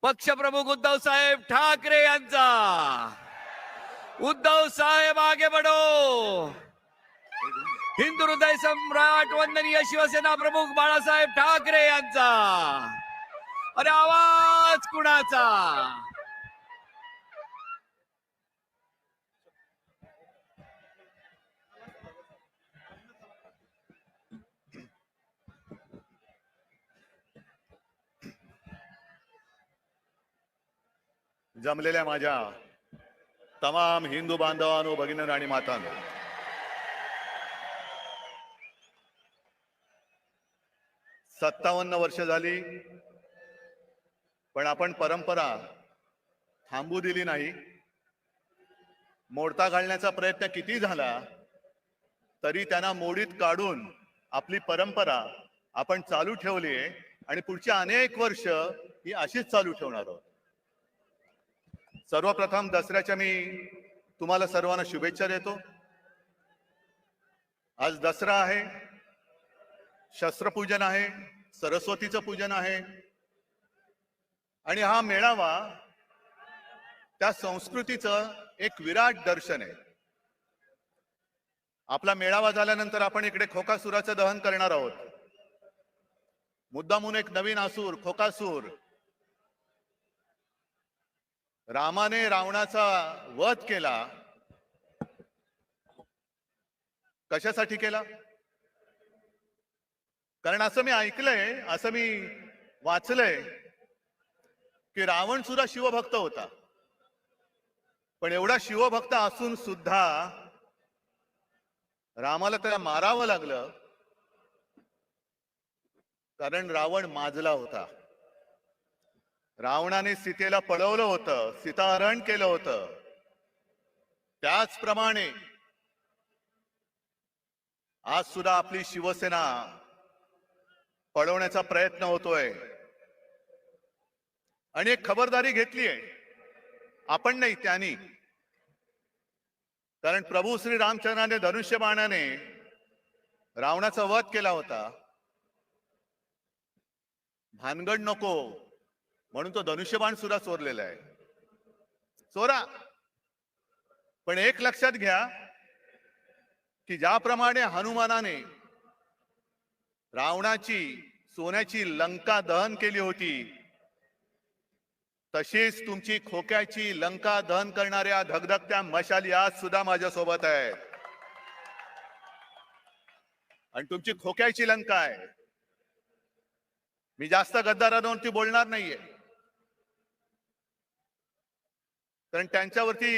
पक्षप्रमुख उद्धव साहेब ठाकरे यांचा। उद्धव साहेब आगे बढ़ो। हिंदू हृदय सम्राट वंदनीय शिवसेना प्रमुख बाळासाहेब ठाकरे यांचा। अरे आवाज कुणाचा? जमलेल्या माझ्या तमाम हिंदू बांधवांनो, भगिनींनो आणि मातांनो, सत्तावन्न वर्ष झाली, पण आपण परंपरा थांबू दिली नाही। मोडता घालण्याचा प्रयत्न किती झाला तरी त्यांना मोडीत काढून आपली परंपरा आपण चालू ठेवली आहे आणि पुढची अनेक वर्ष ही अशीच चालू ठेवणार आहोत। सर्वप्रथम दसऱ्याच्या मी तुम्हाला सर्वांना शुभेच्छा देतो। आज दसरा आहे, शस्त्रपूजन आहे, सरस्वतीचं पूजन आहे आणि हा मेळावा त्या संस्कृतीचं एक विराट दर्शन आहे। आपला मेळावा झाल्यानंतर आपण इकडे खोकासुराचं दहन करणार आहोत। मुद्दामून एक नवीन असुर खोकासूर, रामाने रावणाचा वध केला। कशासाठी केला? कारण असं मी ऐकलंय, असं मी वाचलंय की रावण सुद्धा शिवभक्त होता, पण एवढा शिवभक्त असून सुद्धा रामाला त्याला मारावं लागलं कारण रावण माजला होता। रावणाने सीतेला पळवलं होतं, सीताहरण केलं होतं। त्याचप्रमाणे आज सुद्धा आपली शिवसेना पळवण्याचा प्रयत्न होतोय आणि एक खबरदारी घेतली आहे, आपण नाही त्यांनी। कारण प्रभू श्री रामचंद्राने धनुष्यबाणाने रावणाचा वध केला होता। भानगड नको म्हणून तो धनुष्यबाण सुद्धा चोरलेला आहे। चोरा, पण एक लक्षात घ्या की ज्याप्रमाणे हनुमानाने रावणाची सोन्याची लंका दहन केली होती, तशीच तुमची खोक्याची लंका दहन करणाऱ्या धगधगत्या मशाली आज सुद्धा माझ्या सोबत आहेत आणि तुमची खोक्याची लंका आहे। मी जास्त गद्दारांवरती बोलणार नाहीये, कारण त्यांच्यावरती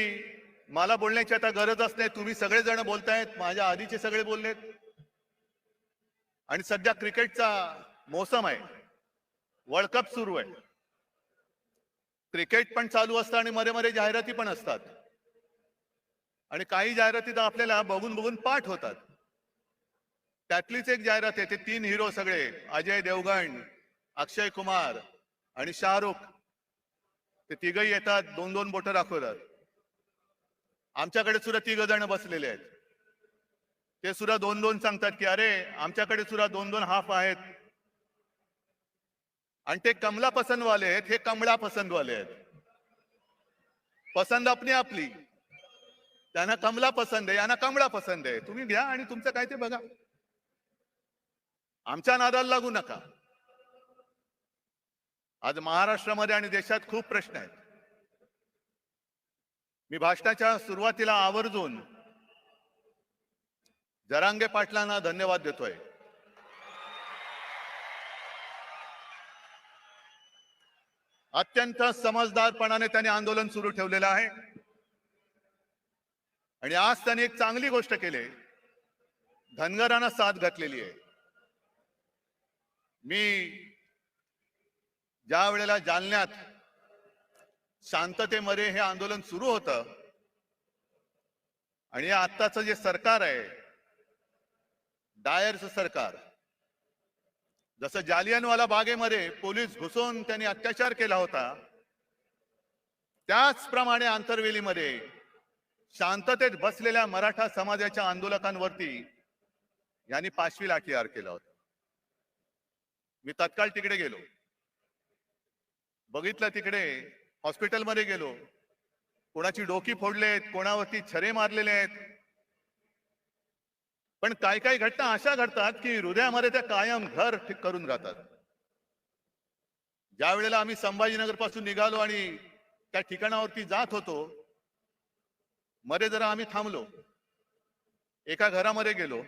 मला बोलण्याची आता गरजच नाही। तुम्ही सगळेजण बोलतायत, माझ्या आधीचे सगळे बोललेत आणि सध्या क्रिकेटचा मोसम आहे, वर्ल्ड कप सुरू आहे। क्रिकेट पण चालू असतं आणि मरे मरे जाहिराती पण असतात आणि काही जाहिराती तर आपल्याला बघून बघून पाठ होतात। त्यातलीच एक जाहिरात आहे, ते 3 हिरो सगळे, अजय देवगण, अक्षय कुमार आणि शाहरुख, ते तिघही येतात, 2-2 बोटं दाखवतात। आमच्याकडे सुद्धा 3 जण बसलेले आहेत, ते सुद्धा 2-2 सांगतात की अरे आमच्याकडे सुद्धा 2-2 हाफ आहेत। आणि ते कमला पसंद वाले आहेत, हे कमळा पसंद वाले आहेत। पसंद आपली आपली, त्यांना कमला पसंद आहे, यांना कमळा पसंद आहे। तुम्ही घ्या आणि तुमचं काय ते बघा, आमच्या नादाला लागू नका। आज महाराष्ट्रामध्ये आणि देशात खूप प्रश्न आहेत। मी भाषणाच्या सुरुवातीला आवर्जून जरांगे पाटलांना धन्यवाद देतोय। अत्यंत समजदारपणाने त्यांनी आंदोलन सुरू ठेवलेलं आहे आणि आज त्यांनी एक चांगली गोष्ट केली, धनगरांना साथ घातलेली आहे। मी ज्या वेळेला जालन्यात शांततेमध्ये हे आंदोलन सुरू होतं आणि आत्ताचं जे सरकार आहे, डायरचं सरकार, जसं जालियनवाला बागेमध्ये पोलीस घुसून त्यांनी अत्याचार केला होता, त्याचप्रमाणे आंतरवेलीमध्ये शांततेत बसलेल्या मराठा समाजाच्या आंदोलकांवरती यांनी 5वी लाठीहार केला होता। मी तत्काळ तिकडे गेलो। बघितलं तिकडे हॉस्पिटलमध्ये गेलो, कोणाची डोकी फोडलेत, कोणावरती छरे मारलेले आहेत. पण काही काही घटना अशा घडतात की हृदयामध्ये त्या कायम घर करून राहतात. ज्या वेळेला आम्ही संभाजीनगर पासून निघालो आणि त्या ठिकाणावरती जात होतो, मध्ये जरा आम्ही थांबलो, एका घरामध्ये गेलो.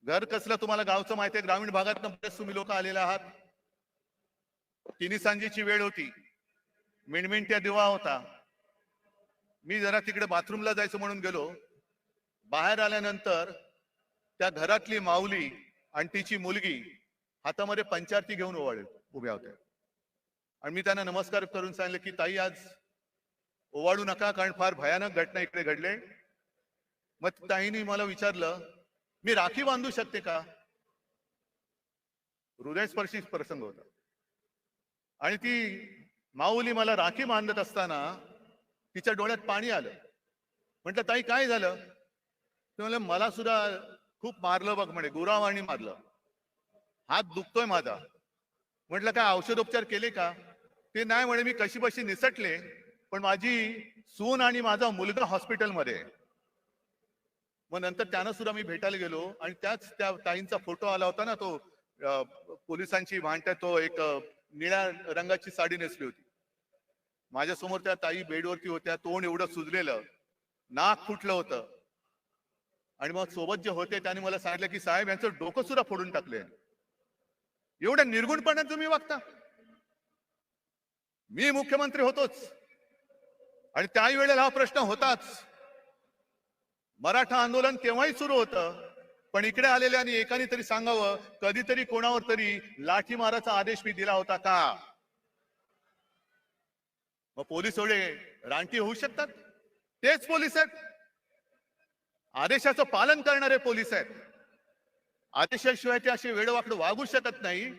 घर कसलं तुम्हाला गावचं माहिती आहे, ग्रामीण भागात बरेच तुम्ही लोक आलेले आहात. तिन्ही सांजेची वेळ होती, मिणमिणत्या दिवा होता. मी जरा तिकडे बाथरूमला जायचं म्हणून गेलो. बाहेर आल्यानंतर त्या घरातली माऊली आणि तिची मुलगी हातामध्ये पंचारती घेऊन उभ्या होत्या. आणि मी त्यांना नमस्कार करून सांगितलं की ताई, आज ओवाळू नका, कारण फार भयानक घटना इकडे घडले. मग ताईंनी मला विचारलं, मी राखी बांधू शकते का? हृदयस्पर्शी प्रसंग होता. आणि ती माऊली मला राखी बांधत असताना तिच्या डोळ्यात पाणी आलं. म्हटलं, ताई काय झालं? ते म्हणलं, मला सुद्धा खूप मारलं बघ म्हणे, गुरावानी मारलं, हात दुखतोय माझा. म्हटलं, काय औषधोपचार केले का? ते नाही म्हणे, मी कशी बशी निसटले, पण माझी सून आणि माझा मुलगा हॉस्पिटलमध्ये. मग नंतर त्यांना सुद्धा मी भेटायला गेलो आणि त्याच त्या ताईंचा फोटो आला होता ना, तो पोलिसांची भांडत्या, तो एक निळ्या रंगाची साडी नेसली होती. माझ्यासमोर त्या ताई बेडवरती होत्या, तोंड एवढं सुजलेलं, नाक फुटलं होतं. आणि मग सोबत जे होते त्यांनी मला सांगितलं की साहेब, यांचं डोकं सुद्धा फोडून टाकले. एवढ्या निर्गुणपणात तुम्ही वागता? मी मुख्यमंत्री होतोच आणि त्याही वेळेला हा प्रश्न होताच. मराठा आंदोलन तेव्हाही सुरू होतं, पण इकडे आलेल्या आणि एकाने तरी सांगावं, कधीतरी कोणावर तरी लाठी माराचा आदेश मी दिला होता का? मग पोलीस एवढे रानटी होऊ शकतात? तेच पोलीस आहेत, आदेशाचं पालन करणारे पोलीस आहेत. आदेशाशिवाय ते असे वेडवाकडे वागू शकत नाही.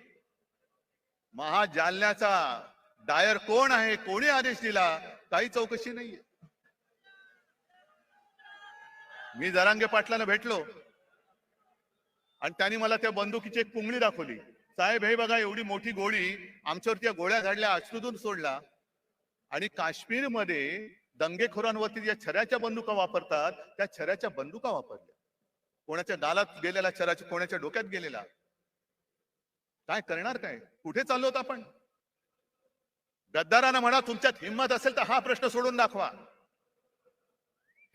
महाजालन्याचा डायर कोण आहे, कोणी आदेश दिला, काही चौकशी नाहीये. मी जरांगे पाटलांना भेटलो आणि त्यांनी मला त्या बंदुकीची एक पुंगळी दाखवली. साहेब, हे बघा, एवढी मोठी गोळी, आमच्यावरती या गोळ्या झाडल्या, अश्रूतून सोडला. आणि काश्मीरमध्ये दंगेखोरांवरती ज्या छऱ्याच्या बंदुका वापरतात, त्या छऱ्याच्या बंदुका वापरल्या. कोणाच्या गालात गेलेला छऱ्याच्या, कोणाच्या डोक्यात गेलेला. काय करणार? काय कुठे चाललो होतो आपण? गद्दारांना म्हणा, तुमच्यात हिंमत असेल तर हा प्रश्न सोडून दाखवा.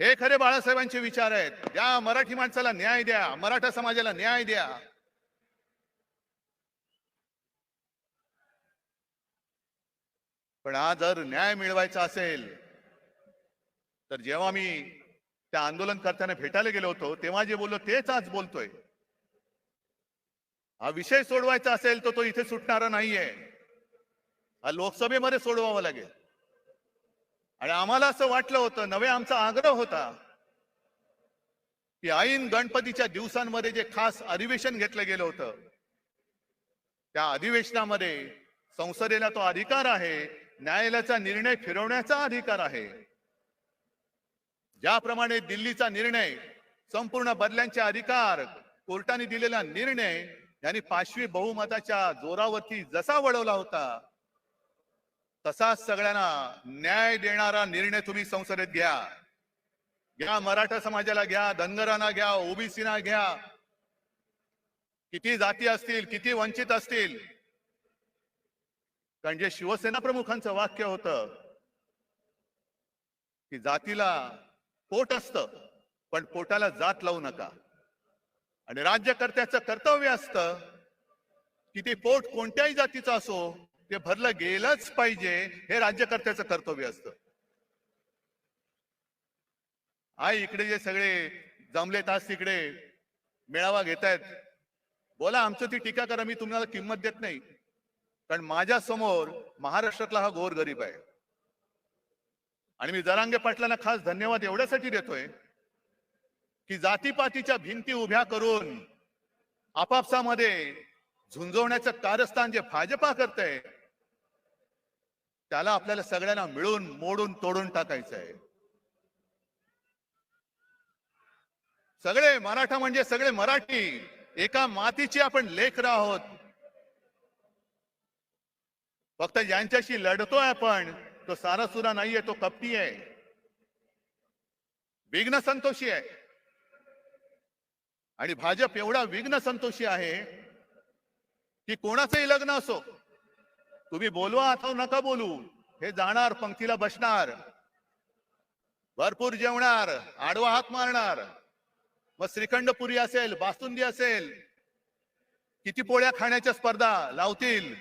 हे खरे बाळासाहेबांचे विचार आहेत. द्या मराठी माणसाला न्याय द्या, मराठा समाजाला न्याय द्या. पण आज जर न्याय मिळवायचा असेल तर जेव्हा मी त्या आंदोलनकर्त्यांना भेटायला गेलो होतो तेव्हा जे बोललो तेच आज बोलतोय. हा विषय सोडवायचा असेल तर तो इथे सुटणारा नाहीये, हा लोकसभेमध्ये सोडवावा लागेल. आणि आम्हाला असं वाटलं होतं, नवे आमचा आग्रह होता की ऐन गणपतीच्या दिवसांमध्ये जे खास अधिवेशन घेतलं गेलं होतं, त्या अधिवेशनामध्ये संसदेला तो अधिकार आहे, न्यायालयाचा निर्णय फिरवण्याचा अधिकार आहे. ज्याप्रमाणे दिल्लीचा निर्णय, संपूर्ण बदल्यांचे अधिकार, कोर्टाने दिलेला निर्णय यांनी 5वी बहुमताच्या जोरावरती जसा वळवला होता, तसाच सगळ्यांना न्याय देणारा निर्णय तुम्ही संसदेत घ्या. घ्या, मराठा समाजाला घ्या, धनगरांना घ्या, ओबीसीना घ्या, किती जाती असतील, किती वंचित असतील. कारण जे शिवसेना प्रमुखांचं वाक्य होतं की जातीला पोट असतं, पण पोटाला जात लावू नका. आणि राज्यकर्त्याचं कर्तव्य असतं की ते पोट कोणत्याही जातीचं असो, ते भरलं गेलंच पाहिजे, हे राज्यकर्त्याचं कर्तव्य असतं. आई इकडे जे सगळे जमलेत, आज तिकडे मेळावा घेतायत, बोला, आमचं ती टीका करा, मी तुम्हाला किंमत देत नाही. कारण माझ्या समोर महाराष्ट्रातला हा गोरगरीब आहे. आणि मी जरांगे पाटलांना खास धन्यवाद एवढ्यासाठी देतोय की जातीपातीच्या भिंती उभ्या करून आपापसामध्ये झुंजवण्याचं कारस्थान जे भाजपा करतंय, त्याला आपल्याला सगळ्यांना मिळून मोडून तोडून टाकायचं आहे. सगळे मराठा म्हणजे सगळे मराठी, एका मातीची आपण लेकरं आहोत. फक्त ज्यांच्याशी लढतोय आपण तो सारा सुरा नाहीये, तो कपटी आहे, विघ्न संतोषी आहे. आणि भाजप एवढा विघ्न संतोषी आहे की कोणाचंही लग्न असो, तुम्ही बोलवा अथवा नका बोलू, हे जाणार, पंक्तीला बसणार, भरपूर जेवणार, आडवा हात मारणार. मग श्रीखंड पुरी असेल, बासुंदी असेल, किती पोळ्या खाण्याच्या स्पर्धा लावतील.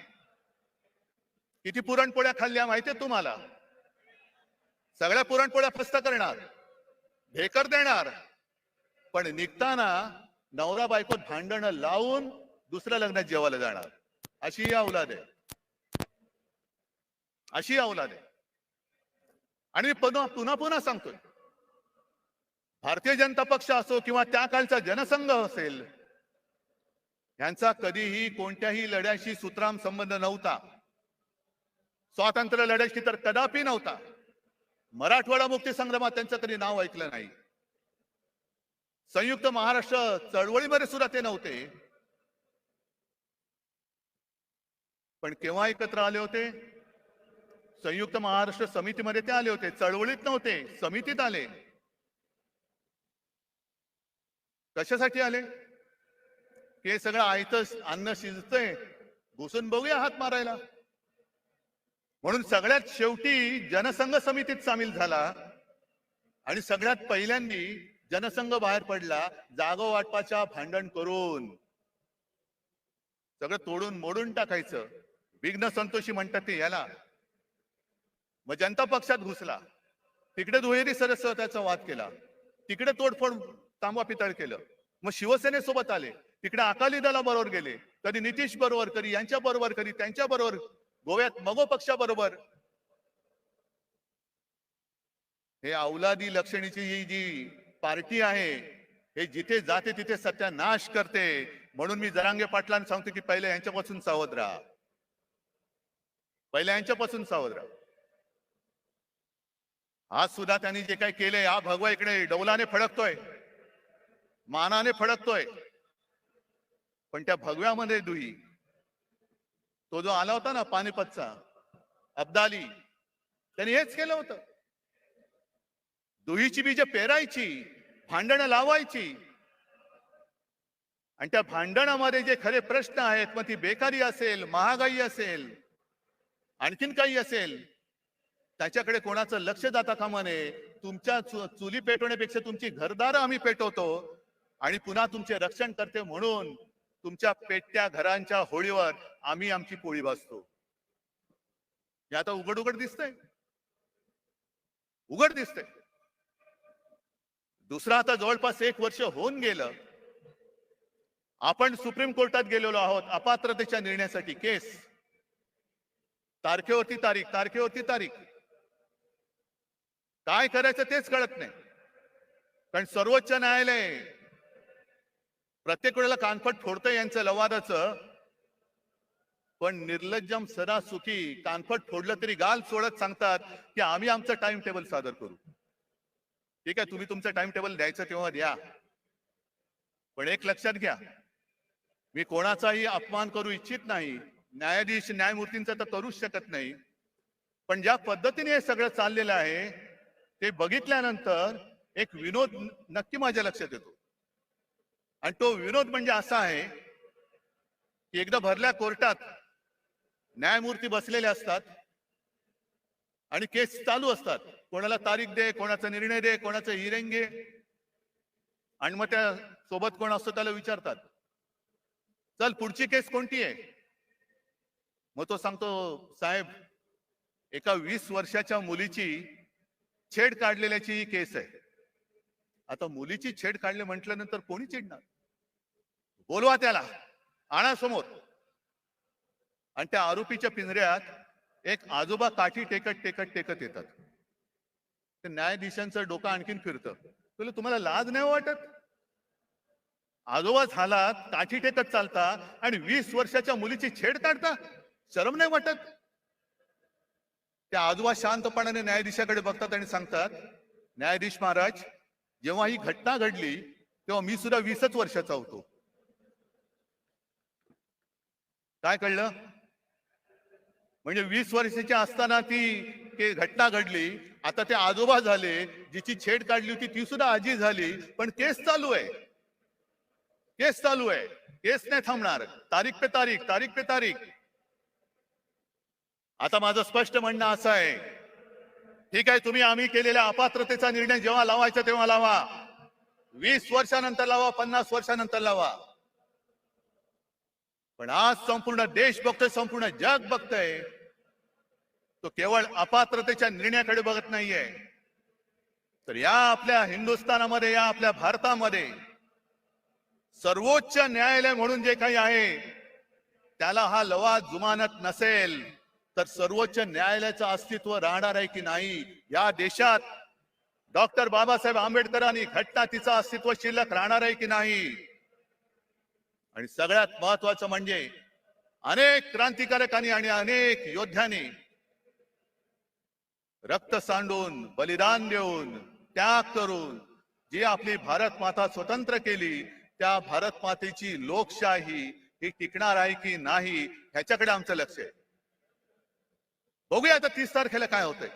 किती पुरणपोळ्या खाल्ल्या माहितीये तुम्हाला? सगळ्या पुरणपोळ्या फस्त करणार, ढेकर देणार, पण निघताना नवरा बायको भांडणं लावून दुसऱ्या लग्नात जेवायला जाणार. अशी ही औलाद आहे, अशी औलाद आहे. आणि मी पुन्हा पुन्हा सांगतोय, भारतीय जनता पक्ष असो किंवा त्या काळचा जनसंघ असेल, यांचा कधीही कोणत्याही लढ्याशी सुतराम संबंध नव्हता. स्वातंत्र्य लढ्याशी तर कदापि नव्हता. मराठवाडा मुक्ती संग्रामात त्यांचं कधी नाव ऐकलं नाही. संयुक्त महाराष्ट्र चळवळीमध्ये सुद्धा ते नव्हते. पण केव्हा एकत्र आले होते? संयुक्त महाराष्ट्र समितीमध्ये ते आले होते. चळवळीत नव्हते, समितीत आले. कशासाठी आले? हे सगळं आयतं अन्न शिजतंय, घुसून बघूया हात मारायला. म्हणून सगळ्यात शेवटी जनसंघ समितीत सामील झाला आणि सगळ्यात पहिल्यांदी जनसंघ बाहेर पडला, जागा वाटपाच्या भांडण करून. सगळं तोडून मोडून टाकायचं. विघ्न संतोषी म्हणतात ते याला. मग जनता पक्षात घुसला, तिकडे दुहेरी सदस्यत्वाचा वाद केला, तिकडे तोडफोड तांबा पितळ केलं. मग शिवसेनेसोबत आले, तिकडे अकाली दलाबरोबर गेले, कधी नितीश बरोबर, कधी यांच्या बरोबर, कधी त्यांच्या बरोबर, गोव्यात मगो पक्षाबरोबर. हे औलादी लक्षणीची ही जी पार्टी आहे, हे जिथे जाते तिथे सत्यानाश करते. म्हणून मी जरांगे पाटलांना सांगतो की पहिले यांच्यापासून सावध राहा, पहिले यांच्यापासून सावध राहा. आज सुद्धा त्यांनी जे काही केलंय, हा भगवा इकडे डौलाने फडकतोय, मानाने फडकतोय, पण त्या भगव्यामध्ये दुही, तो जो आला होता ना पानिपतचा अब्दाली, त्यांनी हेच केलं होतं. दुहीची बीज पेरायची, भांडणं लावायची, आणि त्या भांडणामध्ये जे खरे प्रश्न आहेत, मग ती बेकारी असेल, महागाई असेल, आणखीन काही असेल, त्याच्याकडे कोणाचं लक्ष जाता कामा नये. तुमच्या चुली पेटवण्यापेक्षा तुमची घरदार आम्ही पेटवतो आणि पुन्हा तुमचे रक्षण करते म्हणून तुमच्या पेटत्या घरांच्या होळीवर आम्ही आमची पोळी भाजतो. हे आता उघड उघड दिसतंय, उघड दिसतंय. दुसरा आता जवळपास 1 वर्ष होऊन गेलं. आपण सुप्रीम कोर्टात गेलेलो आहोत अपात्रतेच्या निर्णयासाठी. केस तारखेवरती तारीख, तारखेवरती तारीख. काय करायचं तेच कळत नाही. कारण सर्वोच्च न्यायालय प्रत्येक वेळेला कानफट फोडतंय यांचं लवादाचं, पण निर्लज्जम सदा सुखी कानफट फोडलं तरी गाल सोडत सांगतात की आम्ही आमचं टाइम टेबल सादर करू. ठीक आहे, तुम्ही तुमचं टाइम टेबल द्यायचं तेव्हा द्या, पण एक लक्षात घ्या, मी कोणाचाही अपमान करू इच्छित नाही, न्यायाधीश न्यायमूर्तींचा तर करूच शकत नाही. पण ज्या पद्धतीने हे सगळं चाललेलं आहे ते बघितल्यानंतर एक विनोद नक्की माझ्या लक्षात येतो. आणि तो विनोद म्हणजे असा आहे की एकदा भरल्या कोर्टात न्यायमूर्ती बसलेले असतात आणि केस चालू असतात. कोणाला तारीख दे, कोणाचा निर्णय दे, कोणाचं हिअरिंग घे, आणि मग त्या सोबत कोण असतो त्याला विचारतात, चल पुढची केस कोणती आहे? मग तो सांगतो, साहेब एका 20 वर्षाच्या मुलीची छेड काढलेल्याची ही केस आहे. आता मुलीची छेड काढले म्हटल्यानंतर कोणी चिडणार? बोलवा त्याला, आणा समोर. आणि त्या आरोपीच्या पिंजऱ्यात एक आजोबा काठी टेकत टेकत टेकत येतात. ते न्यायाधीशांचं डोकं आणखीन फिरतं. तुम्हाला लाज नाही वाटत? आजोबा झाला, काठी टेकत चालता आणि 20 वर्षाच्या मुलीची छेड काढता, शरम नाही वाटत? त्या आजोबा शांतपणाने न्यायाधीशाकडे बघतात आणि सांगतात, न्यायाधीश महाराज, जेव्हा ही घटना घडली तेव्हा मी सुद्धा 20च वर्षाचा होतो. काय कळलं? म्हणजे 20 वर्षाची असताना ती घटना घडली, आता ते आजोबा झाले, जिची छेड काढली होती ती सुद्धा आजी झाली, पण केस चालू आहे, केस चालू आहे, केस नाही थांबणार, तारीख पे तारीख, तारीख पे तारीख. आता माझं स्पष्ट म्हणणं असं आहे, ठीक आहे, तुम्ही आम्ही केलेल्या अपात्रतेचा निर्णय जेव्हा लावायचा तेव्हा लावा, 20 वर्षानंतर लावा, 50 वर्षानंतर लावा, पण आज संपूर्ण देश बघतोय, संपूर्ण जग बघतोय, तो केवळ अपात्रतेच्या निर्णयाकडे बघत नाहीये, तर या आपल्या हिंदुस्थानामध्ये, या आपल्या भारतामध्ये सर्वोच्च न्यायालय म्हणून जे काही आहे त्याला हा लवा जुमानत नसेल तर सर्वोच्च न्यायालयाचं अस्तित्व राहणार आहे की नाही या देशात? डॉक्टर बाबासाहेब आंबेडकरांनी घटना तिचं अस्तित्व शिल्लक राहणार आहे की नाही? आणि सगळ्यात महत्वाचं म्हणजे अनेक क्रांतिकारकांनी आणि अनेक योद्ध्यांनी रक्त सांडून, बलिदान देऊन, त्याग करून जी आपली भारत माता स्वतंत्र केली, त्या भारत मातेची लोकशाही ही टिकणार आहे की नाही ह्याच्याकडे आमचं लक्ष आहे. बघूया आता 30 तारखेला काय होतंय.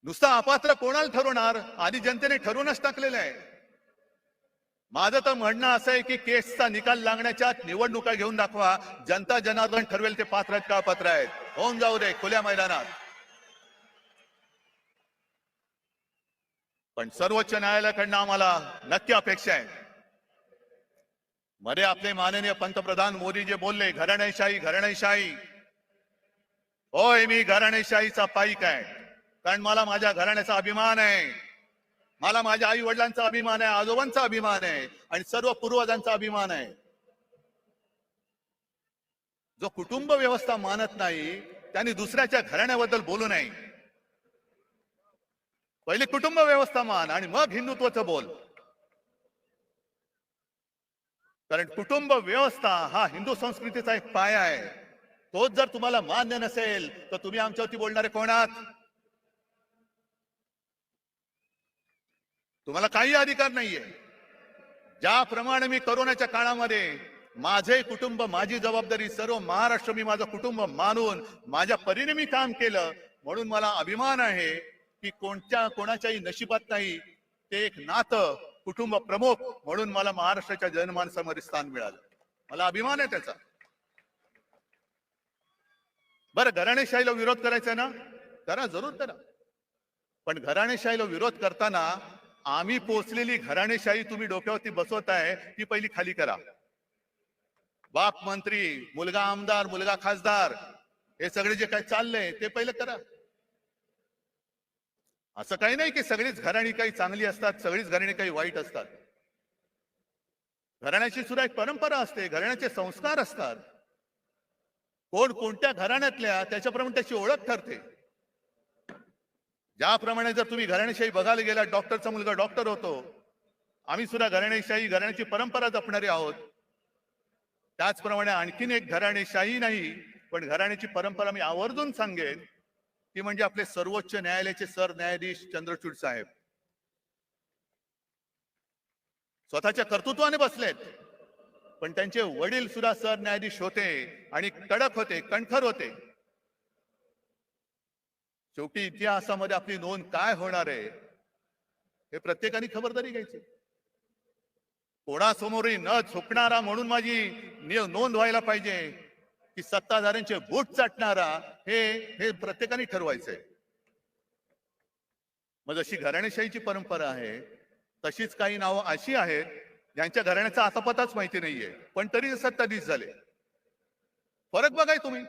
नुसता अपात्र कोणाला ठरवणार? आधी जनतेने ठरवूनच टाकलेलं आहे. माझं तर म्हणणं असं आहे की केसचा निकाल लागण्याच्या निवडणुका घेऊन दाखवा, जनता जनार्दन ठरवेल ते पात्र आहेत का अपात्र आहेत, होऊन जाऊ दे खुल्या मैदानात. पण सर्वोच्च न्यायालयाकडनं आम्हाला नक्की अपेक्षा आहे. मध्ये आपले माननीय पंतप्रधान मोदी जे बोलले घराणेशाही घराणेशाही, होय मी घराणेशाहीचा पाईक आहे, कारण मला माझ्या घराण्याचा अभिमान आहे, मला माझ्या आई वडिलांचा अभिमान आहे, आजोबांचा अभिमान आहे आणि सर्व पूर्वजांचा अभिमान आहे. जो कुटुंब व्यवस्था मानत नाही त्यांनी दुसऱ्याच्या घराण्याबद्दल बोलू नये. पहिले कुटुंब व्यवस्था मान आणि मग हिंदुत्वाचं बोल. कारण कुटुंब व्यवस्था हा हिंदू संस्कृतीचा एक पाया आहे. तोच जर तुम्हाला मान्य नसेल तर तुम्ही आमच्यावरती बोलणारे कोण आहात? तुम्हाला काही अधिकार नाहीये. ज्याप्रमाणे मी कोरोनाच्या काळामध्ये माझे कुटुंब, माझी जबाबदारी, सर्व महाराष्ट्र मी माझं कुटुंब मानून माझ्या परीने मी काम केलं, म्हणून मला अभिमान आहे की कोणाच्याही नशिबात नाही ते एक नातं कुटुंब प्रमुख म्हणून मला महाराष्ट्राच्या जनमानसामध्ये स्थान मिळालं. मला अभिमान आहे त्याचा. बरं, घराणेशाहीला विरोध करायचा ना, करा, जरूर करा, पण घराणेशाहीला विरोध करताना आम्ही पोचलेली घराणेशाही तुम्ही डोक्यावरती बसवताय ती पहिली खाली करा. बाप मंत्री, मुलगा आमदार, मुलगा खासदार, हे सगळे जे काही चाललंय ते पहिलं करा. असं काही नाही की सगळीच घराणी काही चांगली असतात, सगळीच घराणी काही वाईट असतात. घराण्याची सुद्धा एक परंपरा असते, घराण्याचे संस्कार असतात. कोण कोणत्या घराण्यातल्या त्याच्याप्रमाणे त्याची ओळख ठरते. ज्याप्रमाणे जर तुम्ही घराणेशाही बघायला गेला, डॉक्टरचा मुलगा डॉक्टर होतो, आम्ही सुद्धा घराणेशाही, घराण्याची परंपरा जपणारे आहोत. त्याचप्रमाणे आणखीन एक घराणेशाही नाही पण घराण्याची परंपरा मी आवर्जून सांगेन ती म्हणजे आपले सर्वोच्च न्यायालयाचे सरन्यायाधीश चंद्रचूड साहेब. स्वतःच्या कर्तृत्वाने बसलेत, पण त्यांचे वडील सुद्धा सरन्यायाधीश होते आणि कडक होते, कणखर होते. शेवटी इतिहासामध्ये आपली नोंद काय होणार आहे हे प्रत्येकाने खबरदारी घ्यायची. कोणासमोरही न झुकणारा म्हणून माझी नोंद व्हायला पाहिजे की सत्ताधाऱ्यांचे बूट चाटणारा, हे प्रत्येकाने ठरवायचंय. मग जशी घराणेशाहीची परंपरा आहे तशीच काही नावं अशी आहेत ज्यांच्या घराण्याचा आतापताच माहिती नाहीये पण तरी सत्ताधीश झाले. फरक बघाय तुम्ही.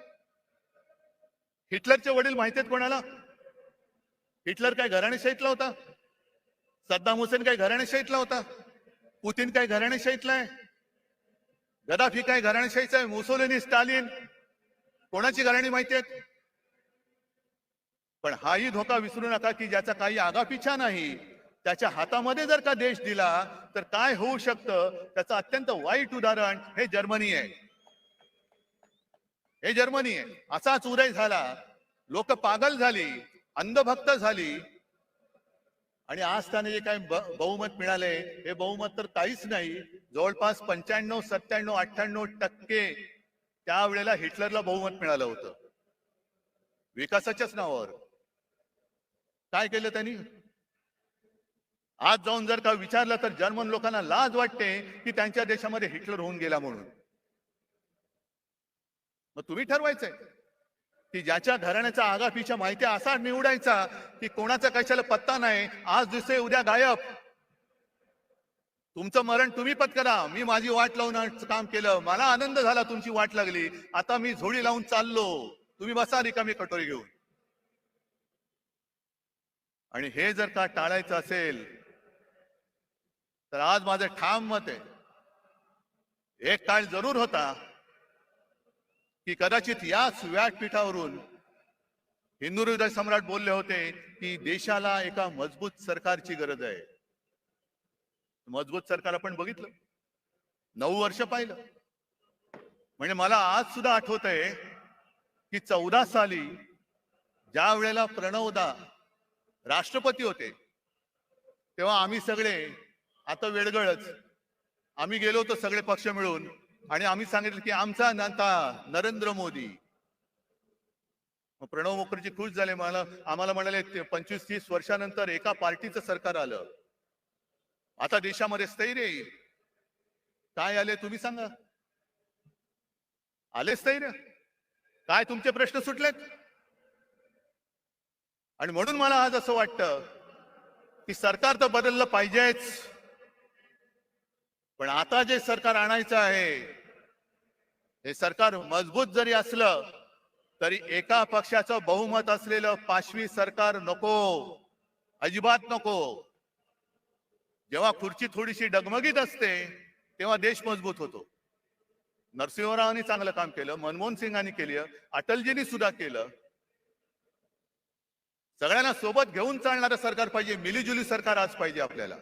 हिटलरचे वडील माहिती आहेत कोणाला? हिटलर काय घराणेशाहीतला होता? सद्दाम हुसेन काय घराणेशाहीतला होता? पुतीन काय घराणेशाहीतला आहे? गदाफी काय घराणेशाहीचा आहे? मुसोलिनी, स्टालिन, कोणाची घराणी माहिती आहेत? पण हाही धोका विसरू नका की ज्याचा काही आगापिछा नाही त्याच्या हातामध्ये जर का देश दिला तर काय होऊ शकतं त्याचं अत्यंत वाईट उदाहरण हे जर्मनी आहे. हे जर्मनी आहे. असाच उदय झाला, लोक पागल झाली, अंधभक्त झाली आणि आज त्याने जे काही बहुमत मिळाले हे बहुमत तर काहीच नाही. जवळपास 95, 97, 98% त्यावेळेला हिटलरला बहुमत मिळालं होतं विकासाच्याच नावावर. काय केलं त्यांनी? आज जाऊन जर का विचारलं तर जर्मन लोकांना लाज वाटते की त्यांच्या देशामध्ये हिटलर होऊन गेला म्हणून. मग तुम्ही ठरवायचंय की ज्याच्या घराण्याचा आगापिछा माहिती असा निवडायचा की कोणाचा कशाला पत्ता नाही, आज दिसतोय उद्या गायब. तुमचं मरण तुम्ही पत्करा, मी माझी वाट लावून काम केलं, मला आनंद झाला तुमची वाट लागली, आता मी झोळी लावून चाललो, तुम्ही बसा रिकामी कटोरी घेऊन. आणि हे जर का टाळायचं असेल तर आज माझं ठाम मत आहे, एक काळ जरूर होता की कदाचित याच व्यासपीठावरून हिंदू हृदय सम्राट बोलले होते की देशाला एका मजबूत सरकारची गरज आहे. मजबूत सरकार आपण बघितलं, 9 वर्ष पाहिलं. म्हणजे मला आज सुद्धा आठवत आहे की 14 साली ज्या वेळेला प्रणवदा राष्ट्रपती होते तेव्हा आम्ही सगळे, आता वेळगळच, आम्ही गेलो होतो सगळे पक्ष मिळून आणि आम्ही सांगितलं की आमचा नेता नरेंद्र मोदी. प्रणव मुखर्जी खुश झाले, आम्हाला म्हणाले 25-30 वर्षानंतर एका पार्टीचं सरकार आलं, आता देशामध्ये स्थैर्य येईल. काय आले तुम्ही सांगा? आले स्थैर्य? काय तुमचे प्रश्न सुटलेत? आणि म्हणून मला आज असं वाटतं की सरकार तर बदललं पाहिजेच, पण आता जे सरकार आणायचं आहे हे सरकार मजबूत जरी असलं तरी एका पक्षाचं बहुमत असलेलं पाशवी सरकार नको, अजिबात नको. जेव्हा खुर्ची थोडीशी डगमगीत असते तेव्हा देश मजबूत होतो. नरसिंहरावांनी चांगलं काम केलं, मनमोहन सिंगांनी केलं, अटलजींनी सुद्धा केलं. सगळ्यांना सोबत घेऊन चालणारं सरकार पाहिजे, मिलीजुली सरकार आज पाहिजे आपल्याला.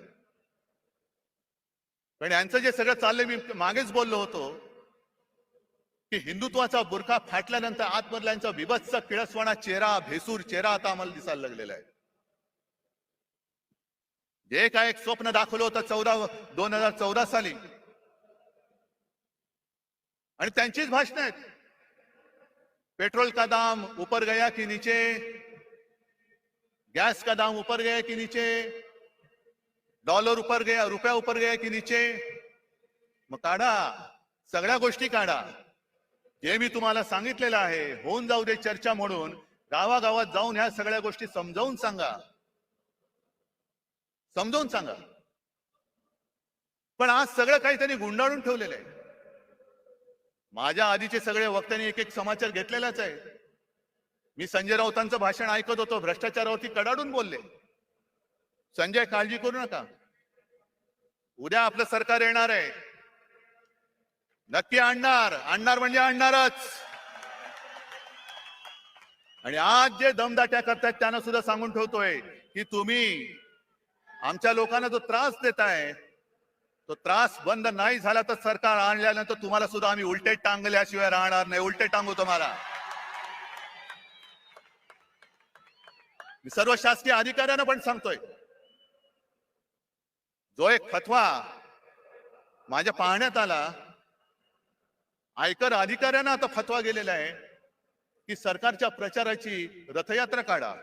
पण यांचं जे सगळं चाललंय, मी मागेच बोललो होतो की हिंदुत्वाचा बुरखा फाटल्यानंतर आतमधल्यांचा विभत्स किळसवाणा चेहरा, भेसूर चेहरा आता आम्हाला दिसायला लागलेला आहे. जे काय एक स्वप्न दाखवलं होतं 2014 साली, आणि त्यांचीच भाषणं आहेत. पेट्रोल का दाम ऊपर गया कि नीचे, गैस का दाम ऊपर गया कि नीचे, डॉलर ऊपर गया, रुपया ऊपर गया कि नीचे. मग काढा, सगळ्या गोष्टी काढा. जे मी तुम्हाला सांगितलेलं आहे, होऊन जाऊ दे चर्चा म्हणून गावागावात जाऊन ह्या सगळ्या गोष्टी समजावून सांगा, समजावून सांगा. पण आज सगळं काही त्यांनी गुंडाळून ठेवलेलं आहे. माझ्या आधीचे सगळे वक्त्यांनी एक एक समाचार घेतलेलाच आहे. मी संजय राऊतांचं भाषण ऐकत होतो, भ्रष्टाचारावरती कडाडून बोलले. संजय, काळजी करू नका, उद्या आपलं सरकार येणार आहे, नक्की आणणार, आणणार म्हणजे आणणारच. आणि आज जे दमदाट्या करतायत त्यांना सुद्धा सांगून ठेवतोय की तुम्ही आमच्या लोकांना जो त्रास देताय तो त्रास बंद नाही झाला तर सरकार आणल्यानंतर तुम्हाला सुद्धा आम्ही उलटे टांगल्याशिवाय राहणार नाही, उलटे टांगू तुम्हाला. मी सर्व शासकीय अधिकाऱ्यांना पण सांगतोय, जो एक फतवा माझ्या पाहण्यात आला, आयकर अधिकाऱ्यांना आता फतवा गेलेला आहे की सरकारच्या प्रचाराची रथयात्रा काढा.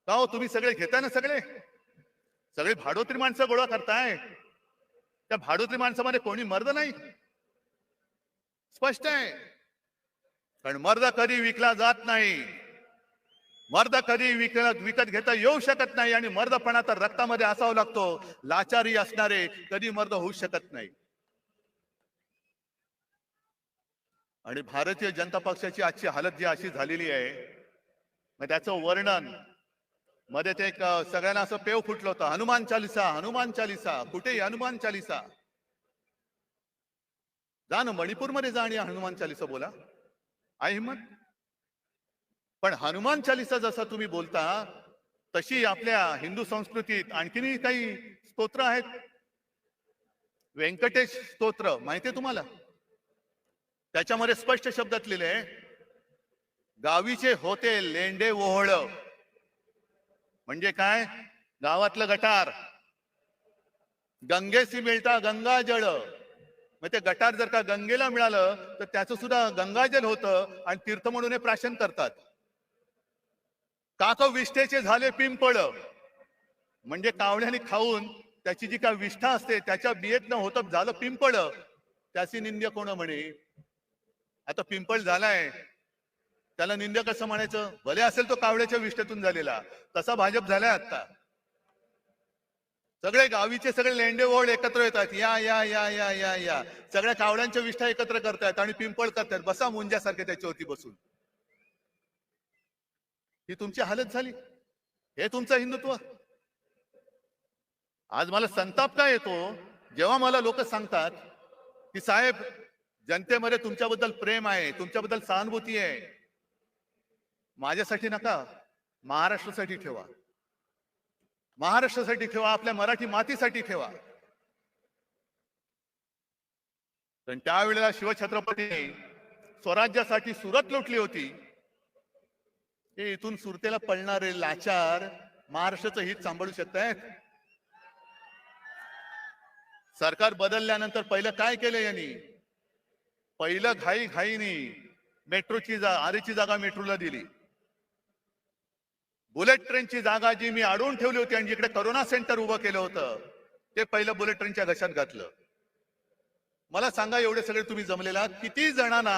का हो, तुम्ही सगळे घेताय ना, सगळे भाडोत्री माणसं गोळा करताय. त्या भाडोत्री माणसामध्ये कोणी मर्द नाही, स्पष्ट आहे. कारण मर्द कधी विकला जात नाही, मर्द कधी विकत घेता येऊ शकत नाही. आणि मर्दपणा तर रक्तामध्ये असावा लागतो. लाचारी असणारे कधी मर्द होऊ शकत नाही. आणि भारतीय जनता पक्षाची आजची हालत जी अशी झालेली आहे, मग त्याचं वर्णन मध्ये ते एक सगळ्यांना असं पेव फुटलं होतं, हनुमान चालिसा, हनुमान चालिसा. कुठेही हनुमान चालिसा. जा ना मणिपूरमध्ये जा आणि हनुमान चालिसा बोला, आहे हिम्मत. पण हनुमान चालिसा जसा तुम्ही बोलता तशी आपल्या हिंदू संस्कृतीत आणखीनही काही स्तोत्र आहेत. व्यंकटेश स्तोत्र माहितीये तुम्हाला? त्याच्यामध्ये स्पष्ट शब्दात लिहिले, गावीचे होते लेंडे ओहळ. म्हणजे काय? गावातलं गटार, गंगेसी मिळता गंगा जळ, मग ते गटार जर का गंगेला मिळालं तर त्याचं सुद्धा गंगाजल होतं आणि तीर्थ म्हणून हे प्राशन करतात. काक विष्ठेचे झाले पिंपळ, म्हणजे कावळ्याने खाऊन त्याची जी काय विष्ठा असते त्याच्या बियेतनं होतं झालं पिंपळ, त्याची निंद्य कोण म्हणे. आता पिंपळ झालाय त्याला निंद्य कसं म्हणायचं. भले असेल तो कावळ्याच्या विष्ठेतून झालेला. तसा भाजप झालाय आता. सगळे गावीचे सगळे लेंडे ओळ एकत्र येतात, या या या या या या सगळ्या कावळ्यांच्या विष्ठा एकत्र करतायत आणि पिंपळ करतायत. बसा मुंज्यासारखे त्याच्यावरती बसून. ही तुमची हालत झाली. हे तुमचं हिंदुत्व. आज मला संताप काय येतो जेव्हा मला लोक सांगतात की साहेब जनतेमध्ये तुमच्याबद्दल प्रेम आहे, तुमच्याबद्दल सहानुभूती आहे. माझ्यासाठी नका, महाराष्ट्रासाठी ठेवा. महाराष्ट्रासाठी ठेवा, आपल्या मराठी मातीसाठी ठेवा. पण त्यावेळेला शिवछत्रपतींनी स्वराज्यासाठी सुरत लुटली होती. हे इथून सुरतेला पळणारे लाचार महाराष्ट्राचं हित सांभाळू शकतायत. सरकार बदलल्यानंतर पहिलं काय केलं यांनी. पहिलं घाई घाईनी मेट्रोची आरेची जागा मेट्रोला दिली. बुलेट ट्रेनची जागा जी मी अडवून ठेवली होती आणि जिकडे करोना सेंटर उभं केलं होतं ते पहिलं बुलेट ट्रेनच्या घशात घातलं. मला सांगा एवढे सगळे तुम्ही जमलेला किती जणांना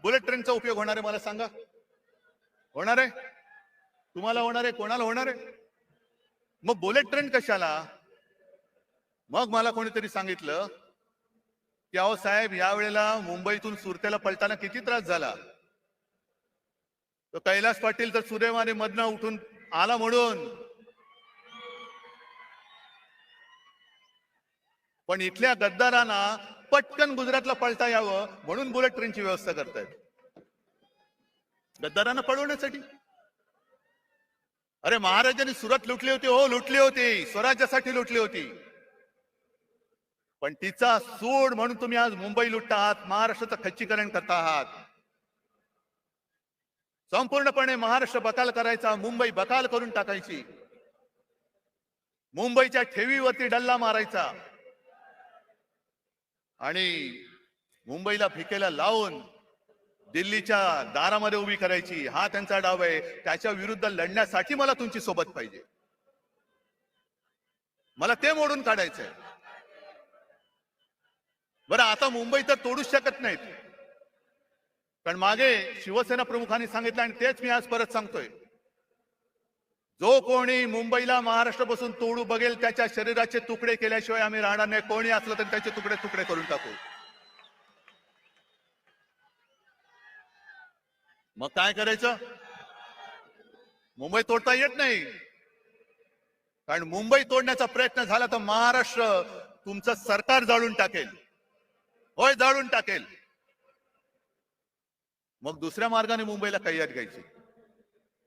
बुलेट ट्रेनचा उपयोग होणार आहे मला सांगा. होणार आहे तुम्हाला, होणार आहे कोणाला होणार आहे. मग बुलेट ट्रेन कशाला. मग मला कोणीतरी सांगितलं की अहो साहेब यावेळेला मुंबईतून सुरतेला पळताना किती त्रास झाला. तो कैलास पाटील तर सुदैवाने मधनं उठून आला म्हणून. पण इथल्या गद्दारांना पटकन गुजरातला पळता यावं म्हणून बुलेट ट्रेनची व्यवस्था करतायत. गद्दारांना पळवण्यासाठी. अरे महाराजांनी सुरत लुटली होती, हो लुटली होती, स्वराज्यासाठी लुटली होती. पण तिचा सूड म्हणून तुम्ही आज मुंबई लुटता आहात, महाराष्ट्राचं खच्चीकरण करता आहात. संपूर्णपणे महाराष्ट्र बकाल करायचा, मुंबई बकाल करून टाकायची. मुंबईच्या ठेवीवरती डल्ला मारायचा आणि मुंबईला भिकेला लावून दिल्लीच्या दारामध्ये उभी करायची. हा त्यांचा डाव आहे. त्याच्या विरुद्ध लढण्यासाठी मला तुमची सोबत पाहिजे. मला ते मोडून काढायचंय. बरं आता मुंबई तर तोडूच शकत नाहीत. कारण मागे शिवसेना प्रमुखांनी सांगितलं आणि तेच मी आज परत सांगतोय. जो कोणी मुंबईला महाराष्ट्रापासून तोडू बघेल त्याच्या शरीराचे तुकडे केल्याशिवाय आम्ही राहणार नाही. कोणी असलं तरी त्याचे तुकडे तुकडे करून टाकू. मग काय करायचं. मुंबई तोडता येत नाही. कारण मुंबई तोडण्याचा प्रयत्न झाला तर महाराष्ट्र तुमचं सरकार जाळून टाकेल. होय जाळून टाकेल. मग दुसऱ्या मार्गाने मुंबईला कैयात घ्यायची,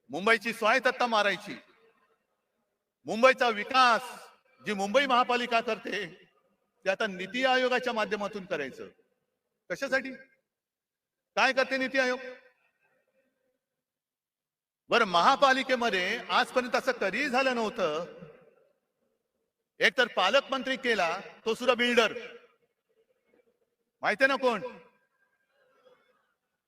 मुंबईची स्वायत्तता मारायची. मुंबईचा विकास जी मुंबई महापालिका करते ते आता नीती आयोगाच्या माध्यमातून करायचं. कशासाठी काय करते नीती आयोग. बरं महापालिकेमध्ये आजपर्यंत असं कधीही झालं नव्हतं. एक तर पालकमंत्री केला तो सुद्धा बिल्डर, माहितीये ना कोण.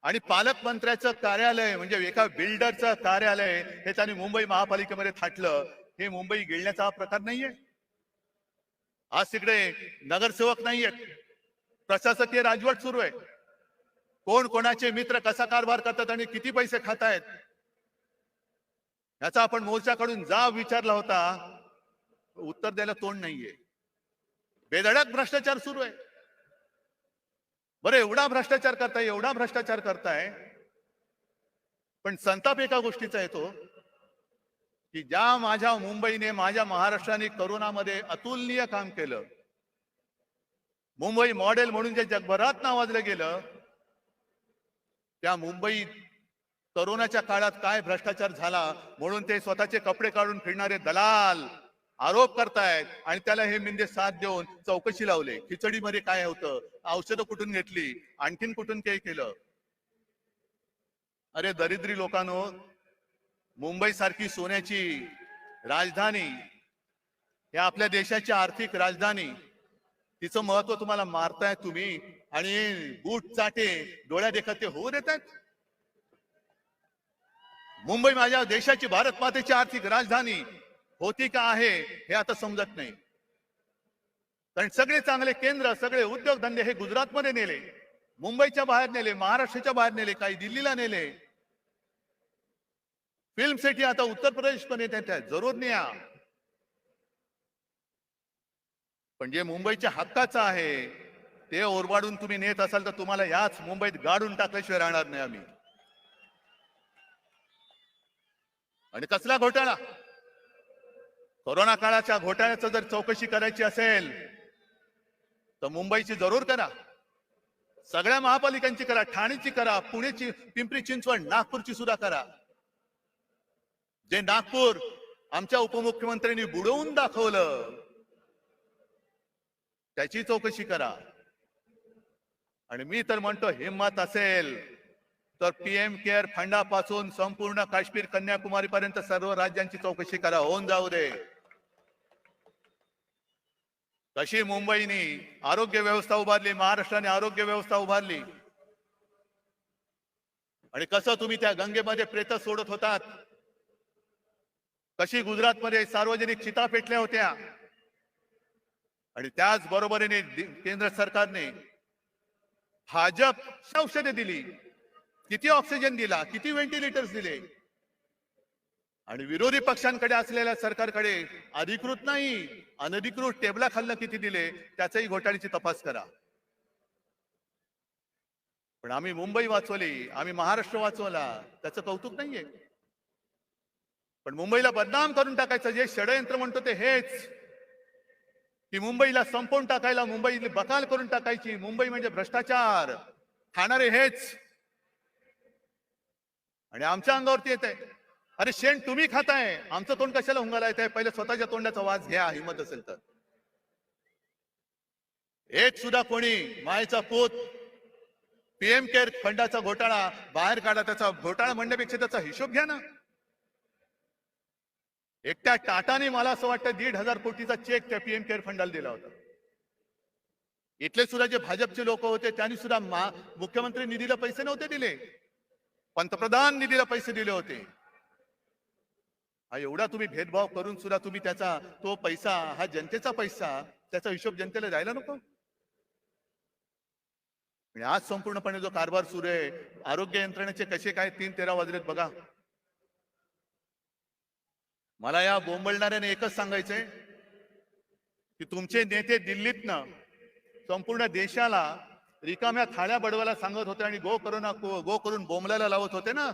आणि पालकमंत्र्याचं कार्यालय म्हणजे एका बिल्डरचं कार्यालय हे त्यांनी मुंबई महापालिकेमध्ये थाटलं. हे मुंबई गिळण्याचा हा प्रकार नाहीये. आज तिकडे नगरसेवक नाहीयेत, प्रशासकीय राजवट सुरू आहे. कोण कोणाचे मित्र कसा कारभार करतात आणि किती पैसे खातायत याचा आपण मोर्चाकडून जाब विचारला होता. उत्तर द्यायला तोंड नाहीये. बेधडक भ्रष्टाचार सुरू आहे. बरं एवढा भ्रष्टाचार करताय, एवढा भ्रष्टाचार करताय. पण संताप एका गोष्टीचा येतो की ज्या माझ्या मुंबईने माझ्या महाराष्ट्राने करोनामध्ये अतुलनीय काम केलं, मुंबई मॉडेल म्हणून जे जगभरात नावाजलं गेलं, त्या मुंबईत करोनाच्या काळात काय भ्रष्टाचार झाला म्हणून ते स्वतःचे कपडे काढून फिरणारे दलाल आरोप करतायत. आणि त्याला हे मिंदे साथ देऊन चौकशी लावले. खिचडीमध्ये काय होतं, औषधं कुठून घेतली, आणखीन कुठून काही केलं. अरे दरिद्री लोकांनो, मुंबई सारखी सोन्याची राजधानी, या आपल्या देशाची आर्थिक राजधानी, तिचं महत्व तुम्हाला मारताय तुम्ही आणि बूट चाटे डोळ्या देखत ते होऊ देत आहेत. मुंबई माझ्या देशाची भारत मातेची आर्थिक राजधानी होती का आहे हे आता समजत नाही. कारण सगळे चांगले केंद्र सगळे उद्योगधंदे हे गुजरातमध्ये नेले, मुंबईच्या बाहेर नेले, महाराष्ट्राच्या बाहेर नेले, काही दिल्लीला नेले. फिल्म सिटी आता उत्तर प्रदेश पण येत आहे, जरूर न्या. पण जे मुंबईच्या हक्काचं आहे ते ओरबाडून तुम्ही नेत असाल तर तुम्हाला याच मुंबईत गाडून टाकल्याशिवाय राहणार नाही आम्ही. आणि कसला घोटाळा? कोरोना काळाच्या घोटाळ्याचं जर चौकशी करायची असेल तर मुंबईची जरूर करा, सगळ्या महापालिकांची करा, ठाणेची करा, पुणेची, पिंपरी चिंचवड, नागपूरची सुद्धा करा. जे नागपूर आमच्या उपमुख्यमंत्र्यांनी बुडवून दाखवलं त्याची चौकशी करा. आणि मी तर म्हणतो हिम्मत असेल तर पीएम केअर फंडापासून संपूर्ण काश्मीर कन्याकुमारी पर्यंत सर्व राज्यांची चौकशी करा, होऊन जाऊ दे. कशी मुंबईने आरोग्य व्यवस्था उभारली, महाराष्ट्राने आरोग्य व्यवस्था उभारली, आणि कसं तुम्ही त्या गंगेमध्ये प्रेत सोडत होतात, कशी गुजरातमध्ये सार्वजनिक चिता पेटल्या होत्या. आणि त्याच बरोबरीने केंद्र सरकारने भाजप औषधे दिली, किती ऑक्सिजन दिला, किती व्हेंटिलेटर्स दिले. आणि विरोधी पक्षांकडे असलेल्या सरकारकडे अधिकृत नाही अनधिकृत टेबला खाल्लं किती दिले त्याचाही घोटाळ्याची तपास करा. पण आम्ही मुंबई वाचवली, आम्ही महाराष्ट्र वाचवला, त्याचं कौतुक नाहीये. पण मुंबईला बदनाम करून टाकायचं जे षडयंत्र म्हणतो ते हेच की मुंबईला संपवून टाकायला, मुंबईला बकाल करून टाकायची, मुंबई म्हणजे भ्रष्टाचार, खाणारे हेच. आणि आमच्या अंगावरती येत आहे. अरे शेण तुम्ही खाताय, आमचं तोंड कशाला हुंगाला येत आहे? पहिले स्वतःच्या तोंडाचा वास घ्या, हिंमत असेल तर. एक सुद्धा कोणी मायचा पूत पीएम केअर फंडाचा घोटाळा बाहेर काढा. त्याचा घोटाळा म्हणण्यापेक्षा त्याचा हिशोब घ्या ना. एकट्या टाटाने मला असं वाटतं 1,500 कोटीचा चेक त्या पीएम केअर फंडाला दिला होता. इथले सुद्धा जे भाजपचे लोक होते त्यांनी सुद्धा मुख्यमंत्री निधीला पैसे नव्हते दिले, पंतप्रधान निधीला पैसे दिले होते. हा एवढा तुम्ही भेदभाव करून सुद्धा तुम्ही त्याचा तो पैसा हा जनतेचा पैसा, त्याचा हिशोब जनतेला द्यायला नको. आणि आज संपूर्णपणे जो कारभार सुरू आहे, आरोग्य यंत्रणेचे कसे काय 3-13 वाजलेत बघा. मला या बोंबलणाऱ्याने एकच सांगायचंय की तुमचे नेते दिल्लीतनं संपूर्ण देशाला रिकाम्या थाळ्या बडवायला सांगत होते आणि गो करून बोंबलायला लावत होते ना.